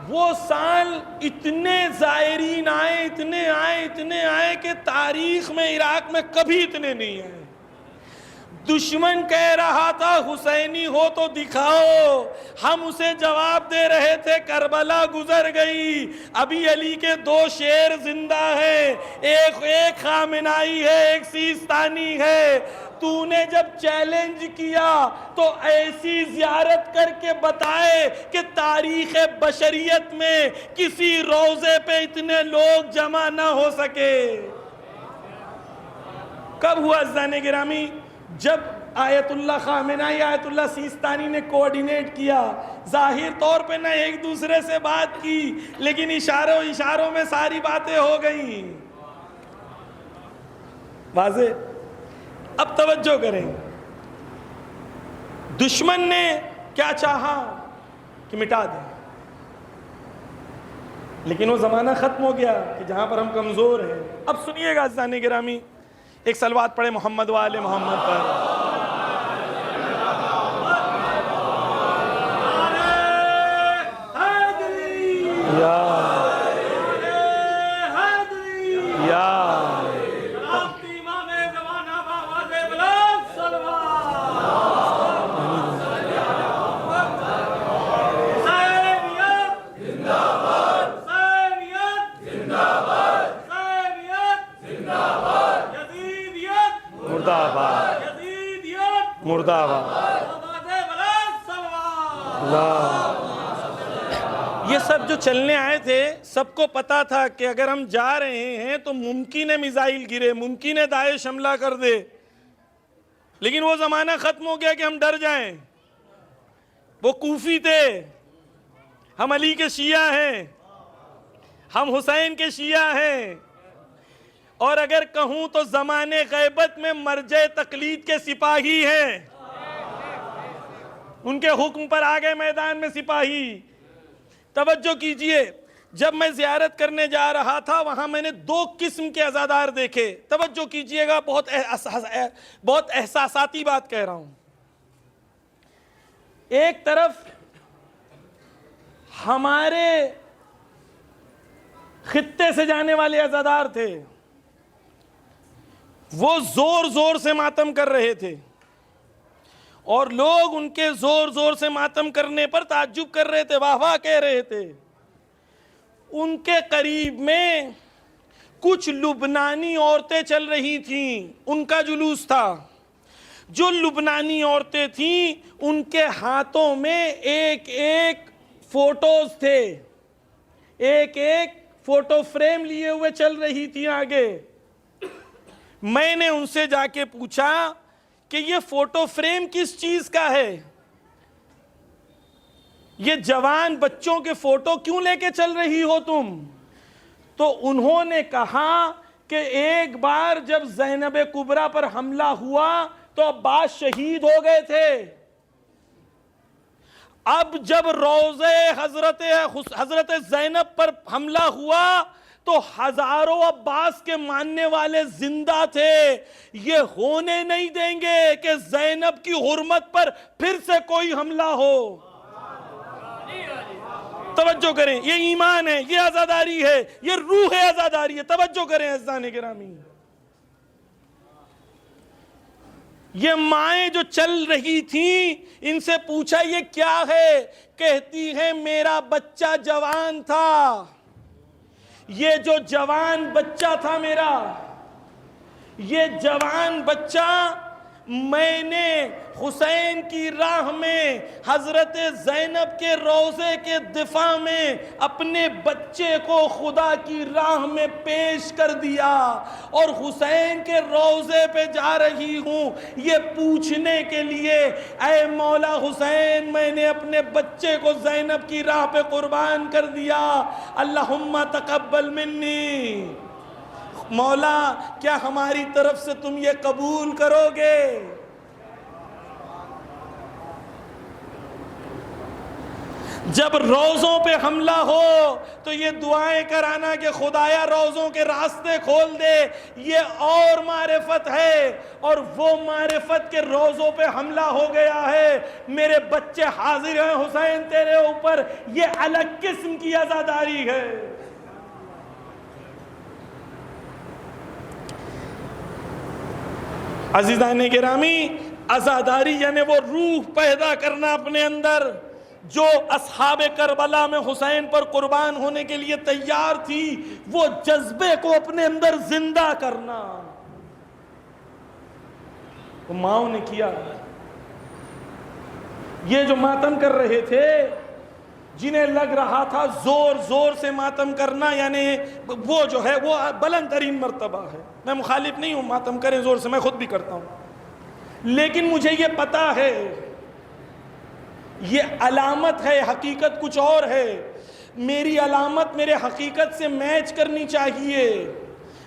وہ سال اتنے زائرین آئے، اتنے آئے کہ تاریخ میں عراق میں کبھی اتنے نہیں آئے۔ دشمن کہہ رہا تھا حسینی ہو تو دکھاؤ، ہم اسے جواب دے رہے تھے کربلا گزر گئی، ابھی علی کے 2 شیر زندہ ہیں، ایک خامنہئی ہے، ایک سیستانی ہے۔ تو نے جب چیلنج کیا تو ایسی زیارت کر کے بتائے کہ تاریخ بشریت میں کسی روضے پہ اتنے لوگ جمع نہ ہو سکے۔ کب ہوا عزیزان گرامی؟ جب آیت اللہ خامنہئی، آیت اللہ سیستانی نے کوارڈینیٹ کیا، ظاہر طور پہ نہ ایک دوسرے سے بات کی، لیکن اشاروں میں ساری باتیں ہو گئیں۔ واضح؟ اب توجہ کریں، دشمن نے کیا چاہا کہ مٹا دیں، لیکن وہ زمانہ ختم ہو گیا کہ جہاں پر ہم کمزور ہیں۔ اب سنیے گا عزیزان گرامی، ایک صلوات پڑھے محمد و آل محمد پر۔ مردہ آباد۔ یہ سب جو چلنے آئے تھے سب کو پتا تھا کہ اگر ہم جا رہے ہیں تو ممکن ہے میزائل گرے، ممکن ہے داعش حملہ کر دے، لیکن وہ زمانہ ختم ہو گیا کہ ہم ڈر جائیں۔ وہ کوفی تھے، ہم علی کے شیعہ ہیں، ہم حسین کے شیعہ ہیں۔ اور اگر کہوں تو زمانے غیبت میں مرجع تقلید کے سپاہی ہیں، ان کے حکم پر آگئے میدان میں سپاہی۔ توجہ کیجئے، جب میں زیارت کرنے جا رہا تھا وہاں میں نے 2 قسم کے عزادار دیکھے۔ توجہ کیجئے گا، بہت احساساتی بات کہہ رہا ہوں۔ ایک طرف ہمارے خطے سے جانے والے عزادار تھے، وہ زور زور سے ماتم کر رہے تھے، اور لوگ ان کے زور زور سے ماتم کرنے پر تعجب کر رہے تھے، واہ واہ کہہ رہے تھے۔ ان کے قریب میں کچھ لبنانی عورتیں چل رہی تھیں، ان کا جلوس تھا۔ جو لبنانی عورتیں تھیں ان کے ہاتھوں میں ایک ایک فوٹوز تھے، ایک ایک فوٹو فریم لیے ہوئے چل رہی تھی آگے۔ میں نے ان سے جا کے پوچھا کہ یہ فوٹو فریم کس چیز کا ہے؟ یہ جوان بچوں کے فوٹو کیوں لے کے چل رہی ہو تم؟ تو انہوں نے کہا کہ ایک بار جب زینب کبریٰ پر حملہ ہوا تو عباس شہید ہو گئے تھے، اب جب روضے حضرت زینب پر حملہ ہوا تو ہزاروں عباس کے ماننے والے زندہ تھے، یہ ہونے نہیں دیں گے کہ زینب کی حرمت پر پھر سے کوئی حملہ ہو۔ توجہ کریں، یہ ایمان ہے، یہ عزاداری ہے، یہ روح عزاداری ہے۔ توجہ کریں عزیزان گرامی، یہ مائیں جو چل رہی تھیں ان سے پوچھا یہ کیا ہے؟ کہتی ہیں میرا بچہ جوان تھا، یہ جو جوان بچہ تھا میرا، یہ جوان بچہ میں نے حسین کی راہ میں حضرت زینب کے روضے کے دفاع میں اپنے بچے کو خدا کی راہ میں پیش کر دیا، اور حسین کے روضے پہ جا رہی ہوں یہ پوچھنے کے لیے اے مولا حسین میں نے اپنے بچے کو زینب کی راہ پہ قربان کر دیا، اللہم تقبل منی، مولا کیا ہماری طرف سے تم یہ قبول کرو گے؟ جب روزوں پہ حملہ ہو تو یہ دعائیں کرانا کہ خدایا روزوں کے راستے کھول دے، یہ اور معرفت ہے، اور وہ معرفت کے روزوں پہ حملہ ہو گیا ہے، میرے بچے حاضر ہیں حسین تیرے اوپر، یہ الگ قسم کی عزاداری ہے۔ عزیزان گرامی، عزاداری یعنی وہ روح پیدا کرنا اپنے اندر جو اصحاب کربلا میں حسین پر قربان ہونے کے لیے تیار تھی، وہ جذبے کو اپنے اندر زندہ کرنا۔ وہ ماؤں نے کیا، یہ جو ماتم کر رہے تھے جنہیں لگ رہا تھا زور زور سے ماتم کرنا یعنی وہ جو ہے وہ بلند ترین مرتبہ ہے، میں مخالف نہیں ہوں، ماتم کریں زور سے، میں خود بھی کرتا ہوں، لیکن مجھے یہ پتا ہے یہ علامت ہے، حقیقت کچھ اور ہے، میری علامت میرے حقیقت سے میچ کرنی چاہیے۔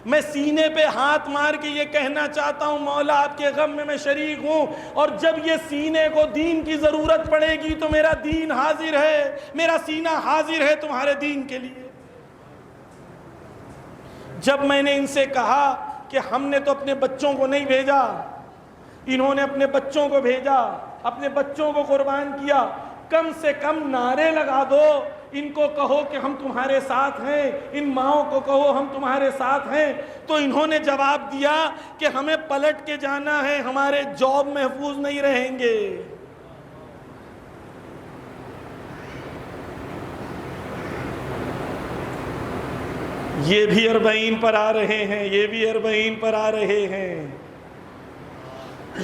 میں سینے پہ ہاتھ مار کے یہ کہنا چاہتا ہوں مولا آپ کے غم میں شریک ہوں، اور جب یہ سینے کو دین کی ضرورت پڑے گی تو میرا دین حاضر ہے، میرا سینہ حاضر ہے تمہارے دین کے لیے۔ جب میں نے ان سے کہا کہ ہم نے تو اپنے بچوں کو نہیں بھیجا، انہوں نے اپنے بچوں کو بھیجا، اپنے بچوں کو قربان کیا، کم سے کم نعرے لگا دو، ان کو کہو کہ ہم تمہارے ساتھ ہیں، ان ماؤں کو کہو ہم تمہارے ساتھ ہیں۔ تو انہوں نے جواب دیا کہ ہمیں پلٹ کے جانا ہے، ہمارے جاب محفوظ نہیں رہیں گے۔ یہ بھی 40 پر آ رہے ہیں، یہ بھی 40 پر آ رہے ہیں،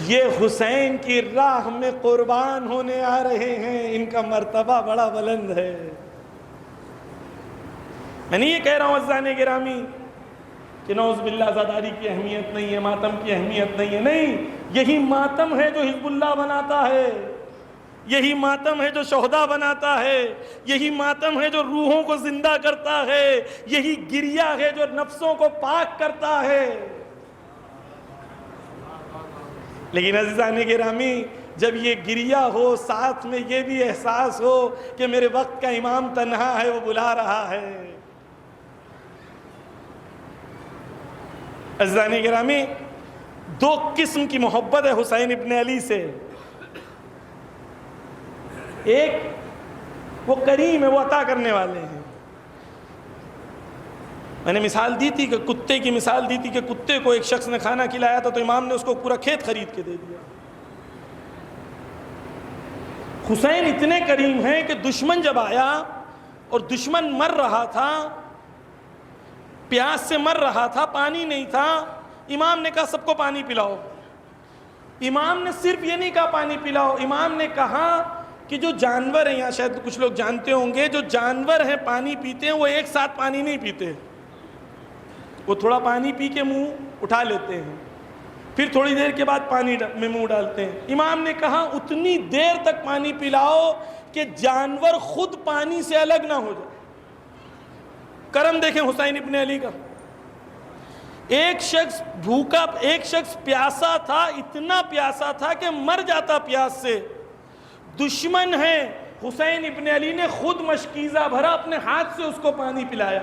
یہ حسین کی راہ میں قربان ہونے آ رہے ہیں، ان کا مرتبہ بڑا بلند ہے۔ میں نہیں یہ کہہ رہا ہوں عزیزان گرامی کہ نعوذ باللہ عزاداری کی اہمیت نہیں ہے، ماتم کی اہمیت نہیں ہے، نہیں، یہی ماتم ہے جو حزب اللہ بناتا ہے، یہی ماتم ہے جو شہداء بناتا ہے، یہی ماتم ہے جو روحوں کو زندہ کرتا ہے، یہی گریہ ہے جو نفسوں کو پاک کرتا ہے۔ لیکن عزیزان گرامی، جب یہ گریہ ہو، ساتھ میں یہ بھی احساس ہو کہ میرے وقت کا امام تنہا ہے، وہ بلا رہا ہے۔ عزیزان گرامی، دو قسم کی محبت ہے حسین ابن علی سے۔ ایک وہ کریم ہے، وہ عطا کرنے والے ہیں۔ میں نے مثال دی تھی کہ کتے کی مثال دی تھی کہ کتے کو ایک شخص نے کھانا کھلایا تھا تو امام نے اس کو پورا کھیت خرید کے دے دیا۔ حسین اتنے کریم ہیں کہ دشمن جب آیا اور دشمن مر رہا تھا، پیاس سے مر رہا تھا، پانی نہیں تھا، امام نے کہا سب کو پانی پلاؤ۔ امام نے صرف یہ نہیں کہا پانی پلاؤ، امام نے کہا کہ جو جانور ہیں، یہاں شاید کچھ لوگ جانتے ہوں گے، جو جانور ہیں پانی پیتے ہیں وہ ایک ساتھ پانی نہیں پیتے، وہ تھوڑا پانی پی کے منہ اٹھا لیتے ہیں، پھر تھوڑی دیر کے بعد پانی میں منہ ڈالتے ہیں۔ امام نے کہا اتنی دیر تک پانی پلاؤ کہ جانور خود پانی سے الگ نہ ہو جائے۔ کرم دیکھیں حسین ابن علی کا، ایک شخص بھوکا، ایک شخص پیاسا تھا، اتنا پیاسا تھا کہ مر جاتا پیاس سے، دشمن ہے، حسین ابن علی نے خود مشکیزہ بھرا، اپنے ہاتھ سے اس کو پانی پلایا۔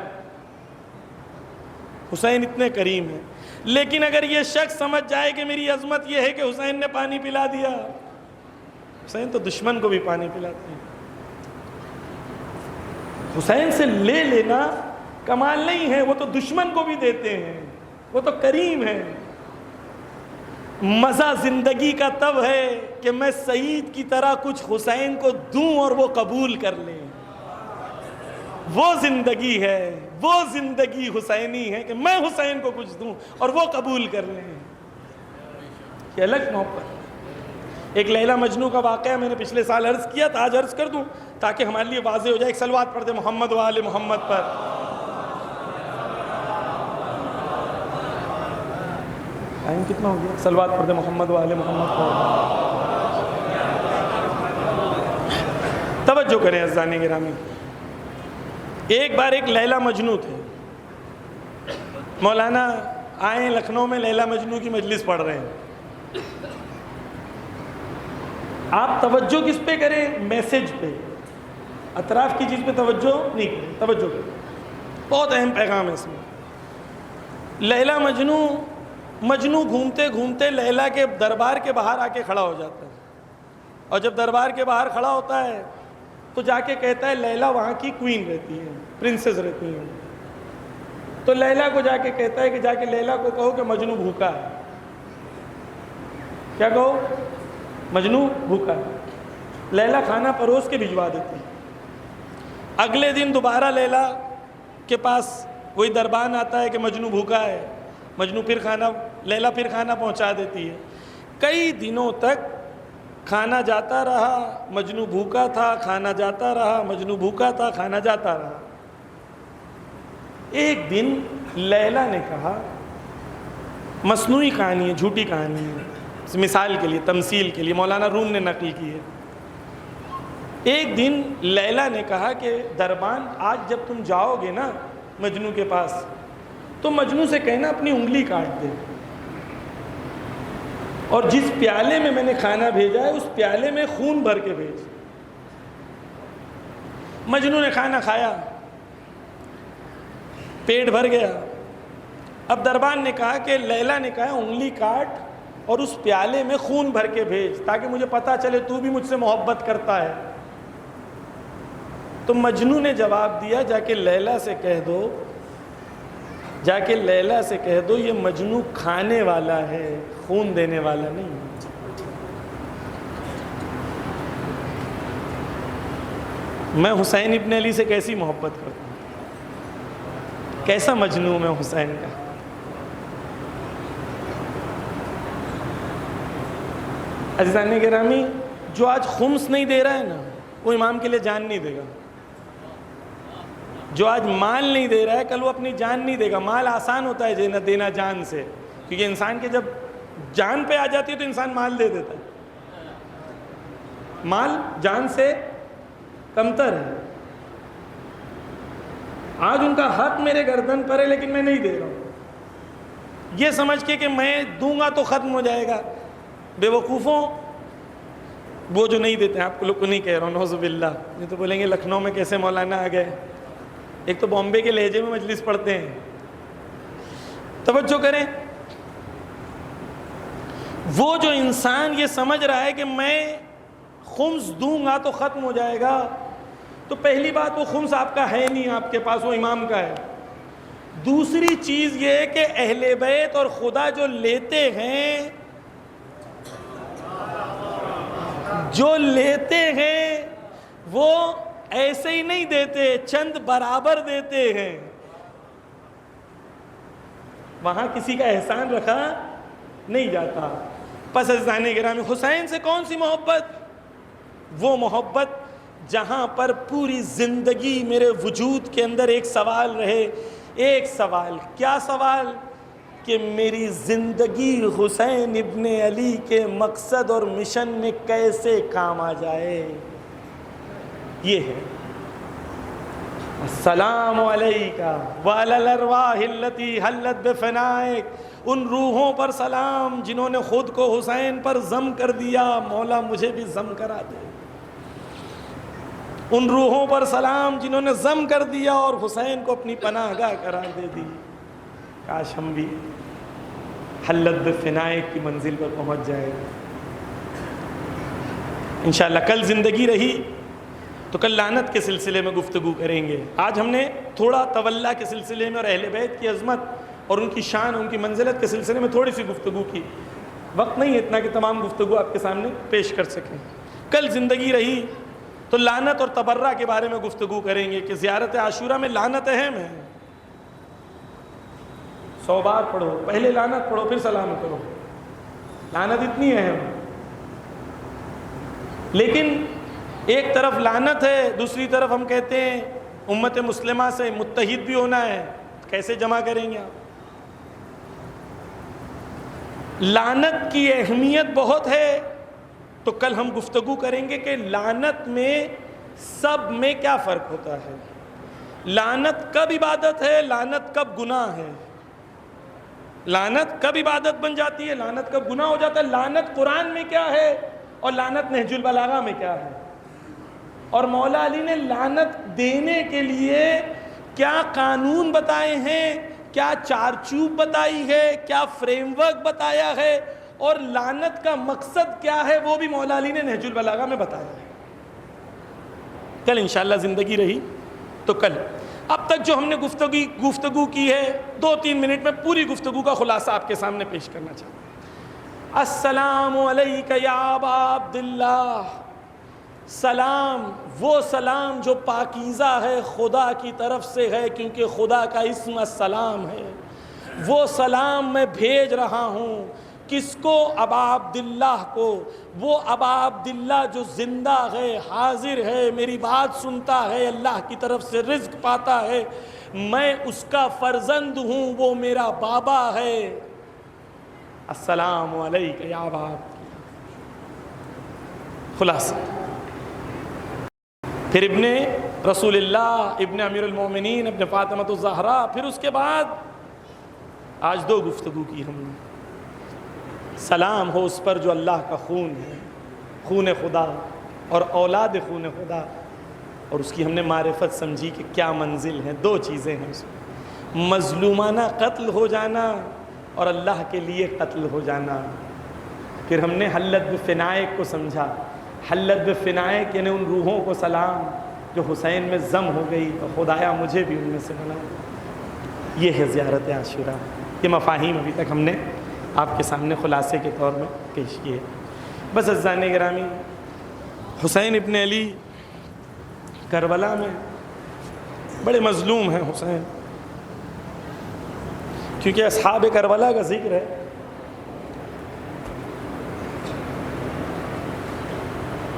حسین اتنے کریم ہیں۔ لیکن اگر یہ شخص سمجھ جائے کہ میری عظمت یہ ہے کہ حسین نے پانی پلا دیا، حسین تو دشمن کو بھی پانی پلاتے ہیں۔ حسین سے لے لینا کمال نہیں ہے، وہ تو دشمن کو بھی دیتے ہیں، وہ تو کریم ہے۔ مزہ زندگی کا تب ہے کہ میں سعید کی طرح کچھ حسین کو دوں اور وہ قبول کر لیں، وہ زندگی ہے، وہ زندگی حسینی ہے کہ میں حسین کو کچھ دوں اور وہ قبول کر لیں۔ یہ الگ محبت۔ ایک لیلا مجنو کا واقعہ میں نے پچھلے سال عرض کیا تھا، آج عرض کر دوں تاکہ ہمارے لیے واضح ہو جائے۔ ایک صلوات پڑھ دے محمد و آل محمد پر۔ ٹائم کتنا ہو گیا؟ صلوات پڑھ دے محمد و آل محمد پر۔ توجہ کریں عزیزان گرامی، ایک بار ایک لیلا مجنو تھے، مولانا آئے لکھنؤ میں، لیلا مجنو کی مجلس پڑھ رہے ہیں۔ آپ توجہ کس پہ کریں؟ میسج پہ، اطراف کی چیز پہ توجہ نہیں کریں، توجہ کریں، بہت اہم پیغام ہے اس میں۔ لیلا مجنو گھومتے گھومتے لیلا کے دربار کے باہر آ کے کھڑا ہو جاتا ہے، اور جب دربار کے باہر کھڑا ہوتا ہے تو جا کے کہتا ہے لیلا وہاں کی کوئین رہتی ہے، پرنسس رہتی ہیں، تو لیلا کو جا کے کہتا ہے کہ جا کے لیلا کو کہو کہ مجنو بھوکا ہے۔ کیا کہو؟ مجنو بھوکا ہے۔ لیلا کھانا پروس کے بھجوا دیتی ہے۔ اگلے دن دوبارہ لیلا کے پاس وہی دربان آتا ہے کہ مجنو بھوکا ہے، لیلا پھر کھانا پہنچا دیتی ہے۔ کئی دنوں تک کھانا جاتا رہا، مجنو بھوکا تھا، کھانا جاتا رہا، مجنو بھوکا تھا، کھانا جاتا رہا۔ ایک دن لیلا نے کہا، مصنوعی کہانی ہے، جھوٹی کہانی ہے، مثال کے لیے، تمثیل کے لیے مولانا روم نے نقل کی ہے۔ ایک دن لیلا نے کہا کہ دربان آج جب تم جاؤ گے نا مجنو کے پاس تو مجنو سے کہنا اپنی انگلی کاٹ دے، اور جس پیالے میں نے کھانا بھیجا ہے اس پیالے میں خون بھر کے بھیج۔ مجنو نے کھانا کھایا، پیٹ بھر گیا۔ اب دربان نے کہا کہ لیلا نے کہا انگلی کاٹ اور اس پیالے میں خون بھر کے بھیج تاکہ مجھے پتا چلے تو بھی مجھ سے محبت کرتا ہے۔ تو مجنو نے جواب دیا، جا کے لیلا سے کہہ دو، جا کے لیلا سے کہہ دو یہ مجنو کھانے والا ہے، خون دینے والا نہیں۔ میں حسین ابن علی سے کیسی محبت کرتا ہوں، کیسا مجنو میں حسین کا۔ عزیزان گرامی، جو آج خمس نہیں دے رہا ہے نا وہ امام کے لیے جان نہیں دے گا۔ جو آج مال نہیں دے رہا ہے کل وہ اپنی جان نہیں دے گا۔ مال آسان ہوتا ہے دینا جان سے، کیونکہ انسان کے جب جان پہ آ جاتی ہے تو انسان مال دے دیتا ہے۔ مال جان سے کمتر ہے. آج ان کا حق میرے گردن پر ہے لیکن میں نہیں دے رہا ہوں، یہ سمجھ کے کہ میں دوں گا تو ختم ہو جائے گا. بے وقوفوں، وہ جو نہیں دیتے ہیں، آپ کو لوگ کو نہیں کہہ رہا ہوں، نعوذ باللہ، یہ تو بولیں گے لکھنؤ میں کیسے مولانا آ گئے. ایک تو بامبے کے لہجے میں مجلس پڑھتے ہیں. توجہ کریں، وہ جو انسان یہ سمجھ رہا ہے کہ میں خمس دوں گا تو ختم ہو جائے گا، تو پہلی بات وہ خمس آپ کا ہے نہیں، آپ کے پاس وہ امام کا ہے. دوسری چیز یہ ہے کہ اہل بیت اور خدا جو لیتے ہیں، وہ ایسے ہی نہیں دیتے، چند برابر دیتے ہیں. وہاں کسی کا احسان رکھا نہیں جاتا. پس عزیزان گرامی، حسین سے کون سی محبت؟ وہ محبت جہاں پر پوری زندگی میرے وجود کے اندر ایک سوال رہے. ایک سوال، کیا سوال؟ کہ میری زندگی حسین ابن علی کے مقصد اور مشن میں کیسے کام آ جائے. یہ ہے السلام علیکہ وعلی الارواح التی حلت بفنائک. ان روحوں پر سلام جنہوں نے خود کو حسین پر ضم کر دیا، مولا مجھے بھی ضم کرا دے. ان روحوں پر سلام جنہوں نے ضم کر دیا اور حسین کو اپنی پناہ گاہ قرار دے دی. کاش ہم بھی حلت بفنائک کی منزل پر پہنچ جائے. انشاءاللہ کل زندگی رہی تو کل لعنت کے سلسلے میں گفتگو کریں گے. آج ہم نے تھوڑا تولا کے سلسلے میں اور اہل بیت کی عظمت اور ان کی شان، ان کی منزلت کے سلسلے میں تھوڑی سی گفتگو کی. وقت نہیں اتنا کہ تمام گفتگو آپ کے سامنے پیش کر سکیں. کل زندگی رہی تو لعنت اور تبرہ کے بارے میں گفتگو کریں گے کہ زیارت عاشورہ میں لعنت اہم ہے. 100 بار پڑھو، پہلے لعنت پڑھو پھر سلام کرو. لعنت اتنی اہم ہے. لیکن ایک طرف لعنت ہے، دوسری طرف ہم کہتے ہیں امت مسلمہ سے متحد بھی ہونا ہے. کیسے جمع کریں گے آپ؟ لعنت کی اہمیت بہت ہے، تو کل ہم گفتگو کریں گے کہ لعنت میں سب میں کیا فرق ہوتا ہے. لعنت کب عبادت ہے، لعنت کب گناہ ہے. لعنت کب عبادت بن جاتی ہے، لعنت کب گناہ ہو جاتا ہے. لعنت قرآن میں کیا ہے اور لعنت نہج البلاغہ میں کیا ہے. اور مولا علی نے لعنت دینے کے لیے کیا قانون بتائے ہیں، کیا چارچوب بتائی ہے، کیا فریم ورک بتایا ہے، اور لعنت کا مقصد کیا ہے وہ بھی مولا علی نے نہج البلاغہ میں بتایا ہے. کل انشاءاللہ زندگی رہی تو کل. اب تک جو ہم نے گفتگو کی ہے، 2-3 منٹ میں پوری گفتگو کا خلاصہ آپ کے سامنے پیش کرنا چاہتا ہوں. السلام علیکہ یا ابا عبداللہ. سلام، وہ سلام جو پاکیزہ ہے، خدا کی طرف سے ہے، کیونکہ خدا کا اسم السلام ہے. وہ سلام میں بھیج رہا ہوں کس کو؟ ابا عبداللہ کو. وہ ابا عبداللہ جو زندہ ہے، حاضر ہے، میری بات سنتا ہے، اللہ کی طرف سے رزق پاتا ہے. میں اس کا فرزند ہوں، وہ میرا بابا ہے. السلام علیکہ یا ابا عبداللہ. خلاصہ پھر ابن رسول اللہ، ابن امیر المومنین، ابن فاطمہ الزہرا. پھر اس کے بعد آج 2 گفتگو کی ہم نے. سلام ہو اس پر جو اللہ کا خون ہے، خون خدا اور اولاد خون خدا، اور اس کی ہم نے معرفت سمجھی کہ کیا منزل ہے. 2 چیزیں ہیں اس میں، مظلومانہ قتل ہو جانا اور اللہ کے لیے قتل ہو جانا. پھر ہم نے حلت بفنائک کو سمجھا. حلت بفنائک یعنی ان روحوں کو سلام جو حسین میں ضم ہو گئی، اور خدایا مجھے بھی ان میں سے بنا. یہ ہے زیارت عاشورہ. یہ مفاہیم ابھی تک ہم نے آپ کے سامنے خلاصے کے طور میں پیش کیے. بس عزیزان گرامی، حسین ابن علی کربلا میں بڑے مظلوم ہیں حسین، کیونکہ اصحاب کربلا کا ذکر ہے.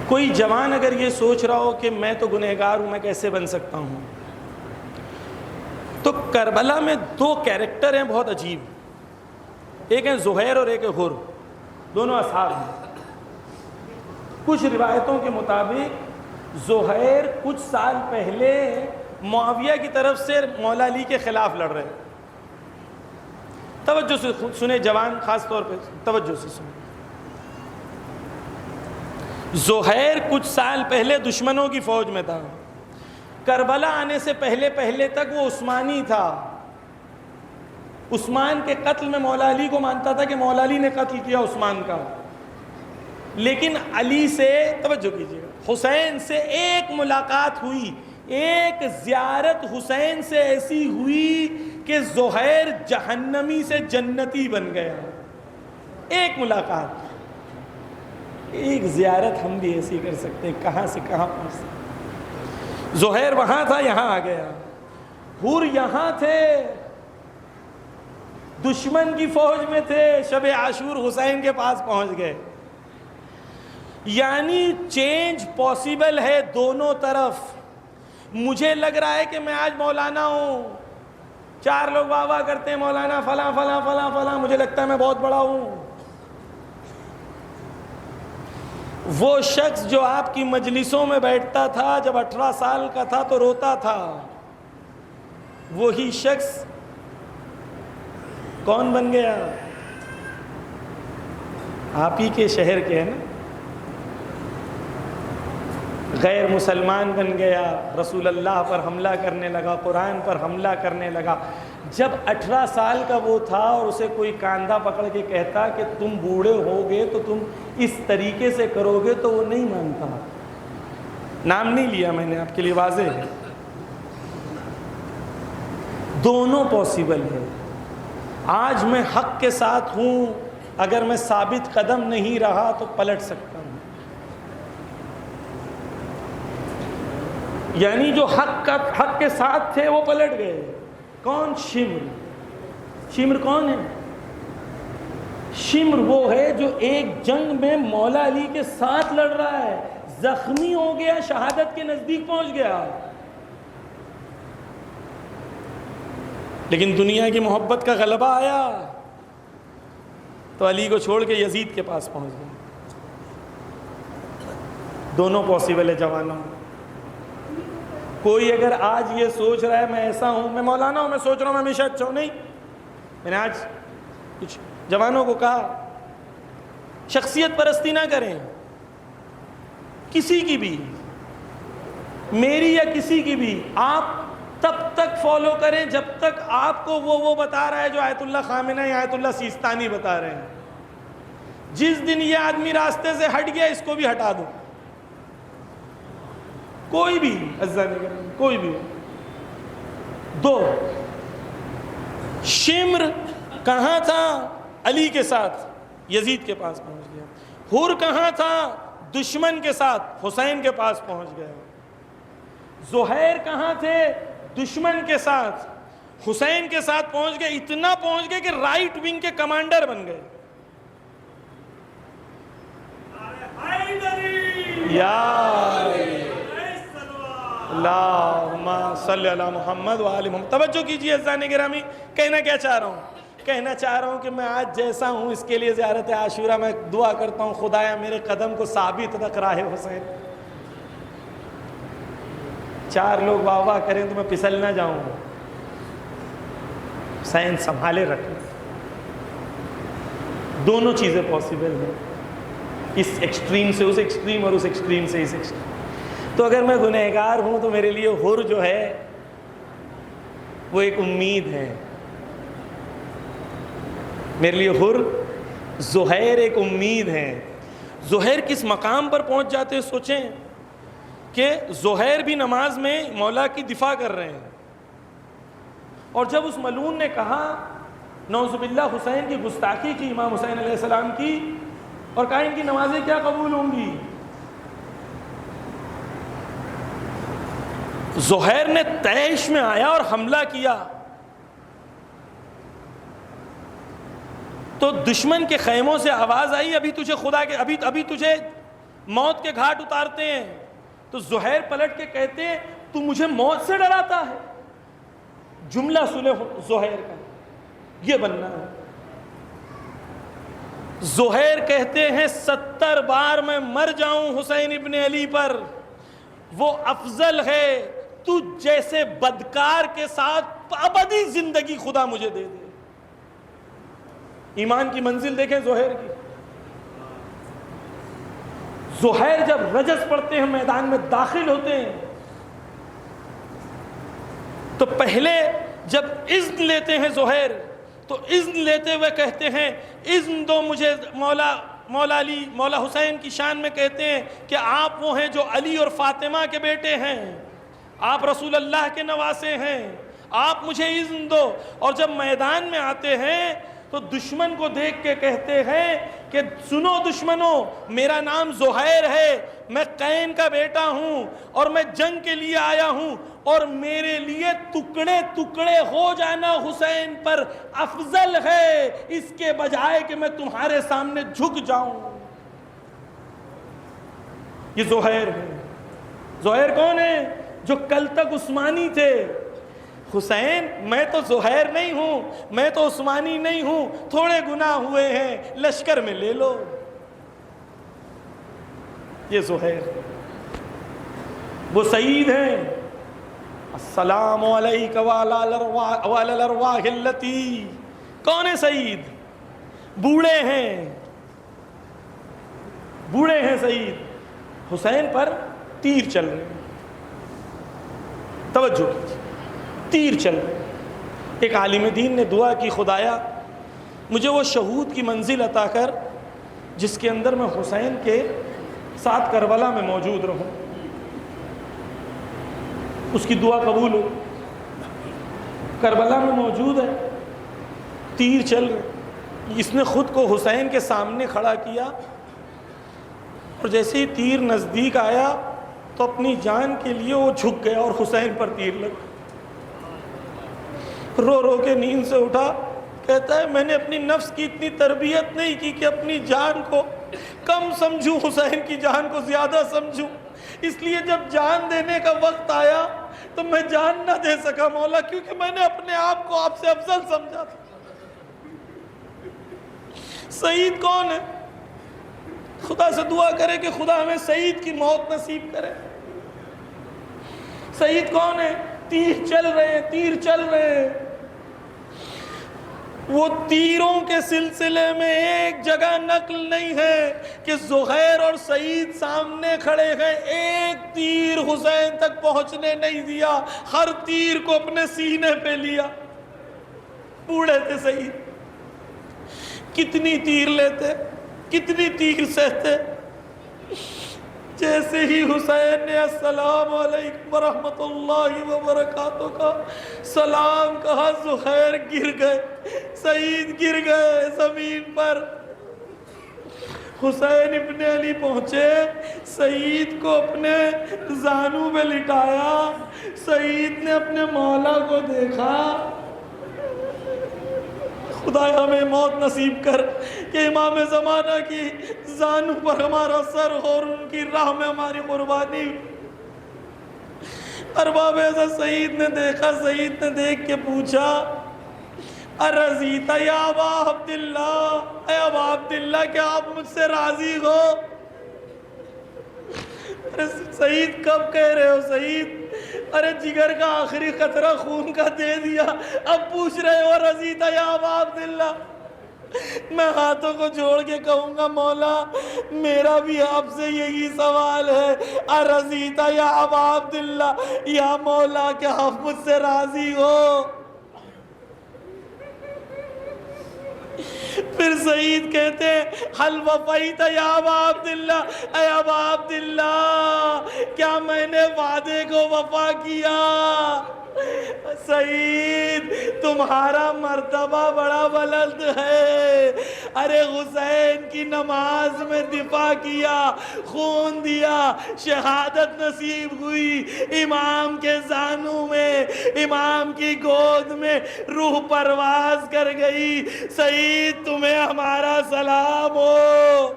کوئی جوان اگر یہ سوچ رہا ہو کہ میں تو گنہگار ہوں، میں کیسے بن سکتا ہوں، تو کربلا میں 2 کیریکٹر ہیں بہت عجیب. ایک ہے زہیر اور ایک ہے حر، دونوں اصحاب ہیں. کچھ روایتوں کے مطابق زہیر کچھ سال پہلے معاویہ کی طرف سے مولا علی کے خلاف لڑ رہے ہیں. توجہ سے سنیں جوان، خاص طور پہ توجہ سے سنیں. زہیر کچھ سال پہلے دشمنوں کی فوج میں تھا. کربلا آنے سے پہلے تک وہ عثمانی تھا. عثمان کے قتل میں مولا علی کو مانتا تھا کہ مولا علی نے قتل کیا عثمان کا. لیکن علی سے، توجہ کیجیے گا، حسین سے ایک ملاقات ہوئی، ایک زیارت حسین سے ایسی ہوئی کہ زہیر جہنمی سے جنتی بن گیا. ایک ملاقات، ایک زیارت ہم بھی ایسی کر سکتے ہیں. کہاں سے کہاں پہنچ سکتے. زہیر وہاں تھا، یہاں آ گیا. حور یہاں تھے، دشمن کی فوج میں تھے، شب عاشور حسین کے پاس پہنچ گئے. یعنی چینج پاسبل ہے دونوں طرف. مجھے لگ رہا ہے کہ میں آج مولانا ہوں، 4 لوگ واہ واہ کرتے ہیں مولانا فلاں فلاں فلاں فلاں، مجھے لگتا ہے میں بہت بڑا ہوں. وہ شخص جو آپ کی مجلسوں میں بیٹھتا تھا جب 18 سال کا تھا تو روتا تھا، وہی شخص کون بن گیا؟ آپ ہی کے شہر کے ہے نا، غیر مسلمان بن گیا، رسول اللہ پر حملہ کرنے لگا، قرآن پر حملہ کرنے لگا. جب 18 سال کا وہ تھا اور اسے کوئی کاندھا پکڑ کے کہتا کہ تم بوڑھے ہوگے تو تم اس طریقے سے کرو گے تو وہ نہیں مانتا. نام نہیں لیا میں نے، آپ کے لیے واضح ہے. دونوں پاسبل ہے. آج میں حق کے ساتھ ہوں، اگر میں ثابت قدم نہیں رہا تو پلٹ سکتا ہوں. یعنی جو حق کے ساتھ تھے وہ پلٹ گئے. کون؟ شمر کون ہے؟ شمر وہ ہے جو ایک جنگ میں مولا علی کے ساتھ لڑ رہا ہے، زخمی ہو گیا، شہادت کے نزدیک پہنچ گیا، لیکن دنیا کی محبت کا غلبہ آیا تو علی کو چھوڑ کے یزید کے پاس پہنچ گیا. دونوں پاسبل ہے جوانوں. کوئی اگر آج یہ سوچ رہا ہے میں ایسا ہوں، میں مولانا ہوں، میں سوچ رہا ہوں میں ہمیشہ اچھا ہوں، نہیں. میں نے آج کچھ جوانوں کو کہا شخصیت پرستی نہ کریں، کسی کی بھی، میری یا کسی کی بھی. آپ تب تک فالو کریں جب تک آپ کو وہ بتا رہا ہے جو آیت اللہ خامنہ یا آیت اللہ سیستانی بتا رہے ہیں. جس دن یہ آدمی راستے سے ہٹ گیا اس کو بھی ہٹا دو. کوئی بھی کوئی بھی. 2 شمر کہاں تھا؟ علی کے ساتھ یزید کے پاس پہنچ گیا. حر کہاں تھا؟ دشمن کے ساتھ حسین کے پاس پہنچ گیا. زہیر کہاں تھے؟ دشمن کے ساتھ حسین کے ساتھ پہنچ گئے. اتنا پہنچ گئے کہ رائٹ ونگ کے کمانڈر بن گئے. یا اللہم صلی علی محمد وآل محمد. توجہ کیجئے عزیزان گرامی، کہنا کیا چاہ رہا ہوں؟ کہنا چاہ رہا ہوں کہ میں آج جیسا ہوں اس کے لیے زیارت عاشورہ میں دعا کرتا ہوں خدایا میرے قدم کو ثابت رکھ راہ حسین. 4 لوگ واہ واہ کریں تو میں پھسل نہ جاؤں. حسین سنبھالے رکھیں. دونوں چیزیں پاسبل ہیں، اس ایکسٹریم سے اس ایکسٹریم اور اس ایکسٹریم سے اس ایکسٹریم. تو اگر میں گنہگار ہوں تو میرے لیے حر جو ہے وہ ایک امید ہے. میرے لیے حر زہیر ایک امید ہے. زہیر کس مقام پر پہنچ جاتے ہیں سوچیں کہ زہیر بھی نماز میں مولا کی دفاع کر رہے ہیں، اور جب اس ملعون نے کہا نعوذ باللہ حسین کی گستاخی کی امام حسین علیہ السلام کی، اور کہا ان کی نمازیں کیا قبول ہوں گی، زہیر نے طیش میں آیا اور حملہ کیا. تو دشمن کے خیموں سے آواز آئی ابھی تجھے خدا کے ابھی تجھے موت کے گھاٹ اتارتے ہیں. تو زہیر پلٹ کے کہتے ہیں تو مجھے موت سے ڈراتا ہے. جملہ سنے زہیر کا، یہ بننا ہے. زہیر کہتے ہیں 70 بار میں مر جاؤں حسین ابن علی پر، وہ افضل ہے تجھ جیسے بدکار کے ساتھ ابدی زندگی خدا مجھے دے دے۔ ایمان کی منزل دیکھیں زہیر کی۔ زہیر جب رجز پڑھتے ہیں، میدان میں داخل ہوتے ہیں، تو پہلے جب اذن لیتے ہیں زہیر، تو اذن لیتے ہوئے کہتے ہیں اذن دو مجھے مولا علی، مولا حسین کی شان میں کہتے ہیں کہ آپ وہ ہیں جو علی اور فاطمہ کے بیٹے ہیں، آپ رسول اللہ کے نواسے ہیں، آپ مجھے اذن دو۔ اور جب میدان میں آتے ہیں تو دشمن کو دیکھ کے کہتے ہیں کہ سنو دشمنوں، میرا نام زہیر ہے، میں قین کا بیٹا ہوں اور میں جنگ کے لیے آیا ہوں، اور میرے لیے ٹکڑے ٹکڑے ہو جانا حسین پر افضل ہے اس کے بجائے کہ میں تمہارے سامنے جھک جاؤں۔ یہ زہیر ہے۔ زہیر کون ہے؟ جو کل تک عثمانی تھے۔ حسین میں تو زہیر نہیں ہوں، میں تو عثمانی نہیں ہوں، تھوڑے گناہ ہوئے ہیں لشکر میں لے لو۔ یہ زہیر، وہ سعید ہیں۔ السلام علیک وعلی الارواح التی۔ کون ہے سعید؟ بوڑھے ہیں، بوڑھے ہیں سعید۔ حسین پر تیر چل رہے ہیں، توجہ کیجیے، تیر چل رہے ہیں۔ ایک عالم دین نے دعا کی، خدایا مجھے وہ شہود کی منزل عطا کر جس کے اندر میں حسین کے ساتھ کربلا میں موجود رہوں۔ اس کی دعا قبول ہو۔ کربلا میں موجود ہے، تیر چل رہے، اس نے خود کو حسین کے سامنے کھڑا کیا، اور جیسے ہی تیر نزدیک آیا تو اپنی جان کے لیے وہ جھک گیا اور حسین پر تیر لگا۔ رو رو کے نیند سے اٹھا، کہتا ہے میں نے اپنی نفس کی اتنی تربیت نہیں کی کہ اپنی جان کو کم سمجھوں، حسین کی جان کو زیادہ سمجھوں، اس لیے جب جان دینے کا وقت آیا تو میں جان نہ دے سکا مولا، کیونکہ میں نے اپنے آپ کو آپ سے افضل سمجھا تھا۔ سعید کون ہے؟ خدا سے دعا کرے کہ خدا ہمیں سعید کی موت نصیب کرے۔ سعید کون ہے؟ تیر چل رہے ہیں، تیر چل رہے ہیں۔ وہ تیروں کے سلسلے میں ایک جگہ نقل نہیں ہے کہ زہیر اور سعید سامنے کھڑے ہیں، ایک تیر حسین تک پہنچنے نہیں دیا، ہر تیر کو اپنے سینے پہ لیا۔ بوڑھے تھے سعید، کتنی تیر لیتے، کتنی تیر سہتے۔ جیسے ہی حسین نے السلام علیکم ورحمۃ اللہ وبرکاتہ کا سلام کہا، زہیر گر گئے، سعید گر گئے زمین پر۔ حسین ابن علی پہنچے، سعید کو اپنے زانوں میں لٹایا، سعید نے اپنے مولا کو دیکھا، خدا ہمیں موت نصیب کر کہ امام زمانہ کی زانوں پر ہمارا سر ہو اور ان کی راہ میں ہماری قربانی۔ ارباب عزت سعید نے دیکھا، سعید نے دیکھ کے پوچھا ارضیت یا ابا عبداللہ، اے ابا عبداللہ کیا آپ مجھ سے راضی ہو؟ سعید کب کہہ رہے ہو سعید؟ ارے جگر کا آخری قطرہ خون کا دے دیا، اب پوچھ رہے ہو رضیت یا ابا عبداللہ؟ میں ہاتھوں کو جوڑ کے کہوں گا مولا میرا بھی آپ سے یہی سوال ہے، ارضیت یا ابا عبداللہ، یا مولا کیا آپ مجھ سے راضی ہو؟ پھر سعید کہتے ہیں حل وفیت یا ابا عبداللہ، اے ابا عبداللہ کیا میں نے وعدے کو وفا کیا؟ سعید تمہارا مرتبہ بڑا بلند ہے، ارے حسین کی نماز میں دفاع کیا، خون دیا، شہادت نصیب ہوئی، امام کے زانوں میں، امام کی گود میں روح پرواز کر گئی۔ سعید تمہیں ہمارا سلام ہو۔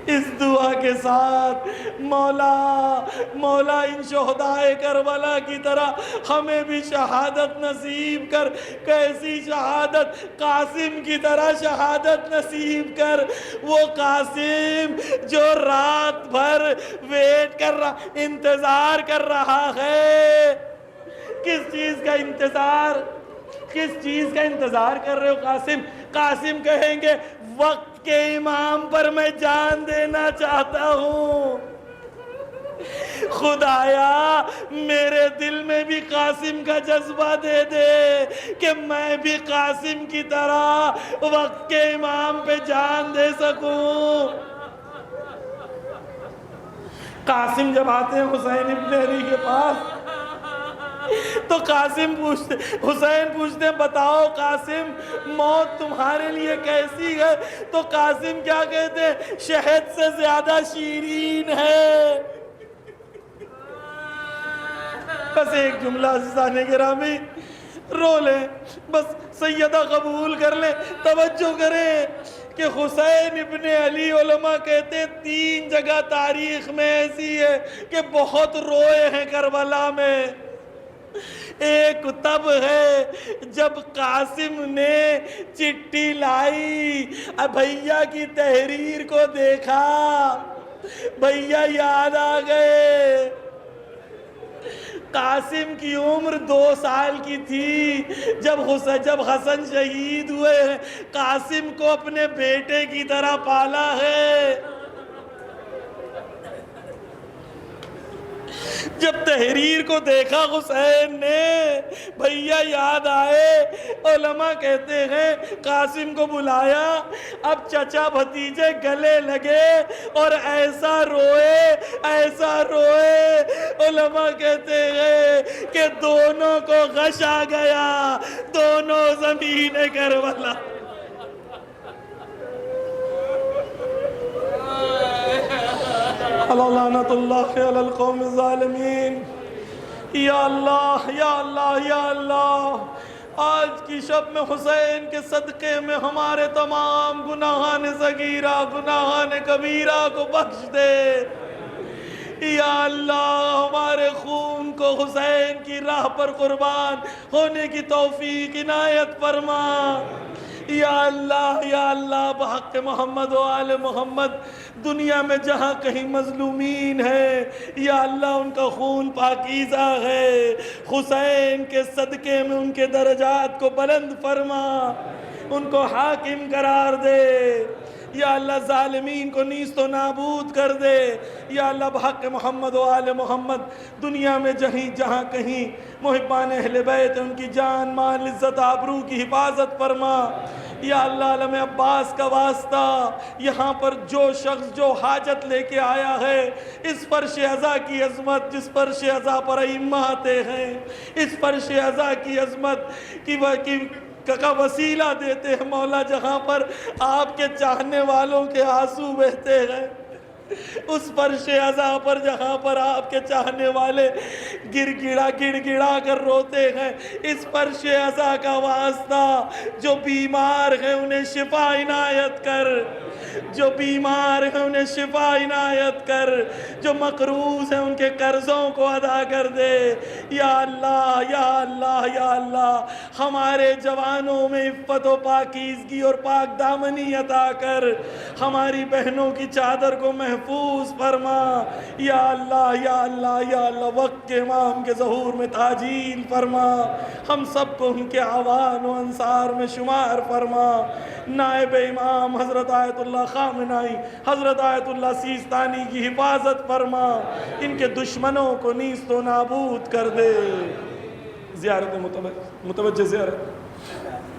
اس دعا کے ساتھ مولا ان شہدائے کربلا کی طرح ہمیں بھی شہادت نصیب کر. کیسی شہادت؟ قاسم کی طرح شہادت نصیب کر. وہ قاسم جو رات بھر ویٹ کر رہا، انتظار کر رہا ہے. کس چیز کا انتظار؟ کس چیز کا انتظار کر رہے ہو قاسم کہیں گے وقت کے امام پر میں جان دینا چاہتا ہوں. خدایا میرے دل میں بھی قاسم کا جذبہ دے دے کہ میں بھی قاسم کی طرح وقت کے امام پہ جان دے سکوں. قاسم جب آتے ہیں حسین ابن علی کے پاس تو حسین پوچھتے ہیں بتاؤ قاسم موت تمہارے لیے کیسی ہے؟ تو قاسم کیا کہتے ہیں؟ شہد سے زیادہ شیرین ہے. بس ایک جملہ عزیزان گرامی رو لیں، بس سیدہ قبول کر لیں، توجہ کریں کہ حسین ابن علی علماء کہتے 3 جگہ تاریخ میں ایسی ہے کہ بہت روئے ہیں کربلا میں. ایک تب ہے جب قاسم نے چٹھی لائی، بھیا کی تحریر کو دیکھا، بھیا یاد آ گئے. قاسم کی عمر 2 سال کی تھی جب حسن شہید ہوئے ہیں. قاسم کو اپنے بیٹے کی طرح پالا ہے. جب تحریر کو دیکھا حسین نے، بھیا یاد آئے. علماء کہتے ہیں قاسم کو بلایا، اب چچا بھتیجے گلے لگے اور ایسا روئے. علماء کہتے ہیں کہ دونوں کو غش آ گیا، دونوں زمین کربلا. لعنت اللہ علی القوم الظالمین. یا اللہ یا اللہ یا اللہ، آج کی شب میں حسین کے صدقے میں ہمارے تمام گناہان صغیرہ گناہان کبیرہ کو بخش دے. یا اللہ ہمارے خون کو حسین کی راہ پر قربان ہونے کی توفیق عنایت فرما. یا اللہ بحق محمد و آل محمد دنیا میں جہاں کہیں مظلومین ہیں، یا اللہ ان کا خون پاکیزہ ہے، حسین کے صدقے میں ان کے درجات کو بلند فرما، ان کو حاکم قرار دے. یا اللہ ظالمین کو نیست و نابود کر دے. یا اللہ بحق محمد و آل محمد دنیا میں جہاں کہیں محبان اہل بیت ان کی جان مال عزت آبرو کی حفاظت فرما. یا اللہ عالم عباس کا واسطہ یہاں پر جو شخص جو حاجت لے کے آیا ہے، اس فرش عزا کی عظمت جس فرش عزا پر ائمہ آتے ہیں، اس فرش عزا کی عظمت کا وسیلہ دیتے ہیں مولا، جہاں پر آپ کے چاہنے والوں کے آنسو بہتے ہیں، اس فرش عزا پر جہاں پر آپ کے چاہنے والے گڑ گڑا کر روتے ہیں، اس فرش عزا کا واسطہ جو بیمار ہیں انہیں شفا عنایت کر، جو بیمار ہیں انہیں شفا عنایت کر، جو مقروض ہیں ان کے قرضوں کو ادا کر دے. یا اللہ یا اللہ یا اللہ ہمارے جوانوں میں عفت و پاکیزگی اور پاک دامنی عطا کر، ہماری بہنوں کی چادر کو محفوظ فرما. یا اللہ یا اللہ یا اللہ وقت کے امام کے ظہور میں تعجیل فرما، ہم سب کو ان کے اعوان و انصار میں شمار فرما. نائب امام حضرت آیت اللہ خامنائی حضرت آیت اللہ سیستانی کی حفاظت فرما، ان کے دشمنوں کو نیست و نابود کر دے. زیارت متوجہ زیارت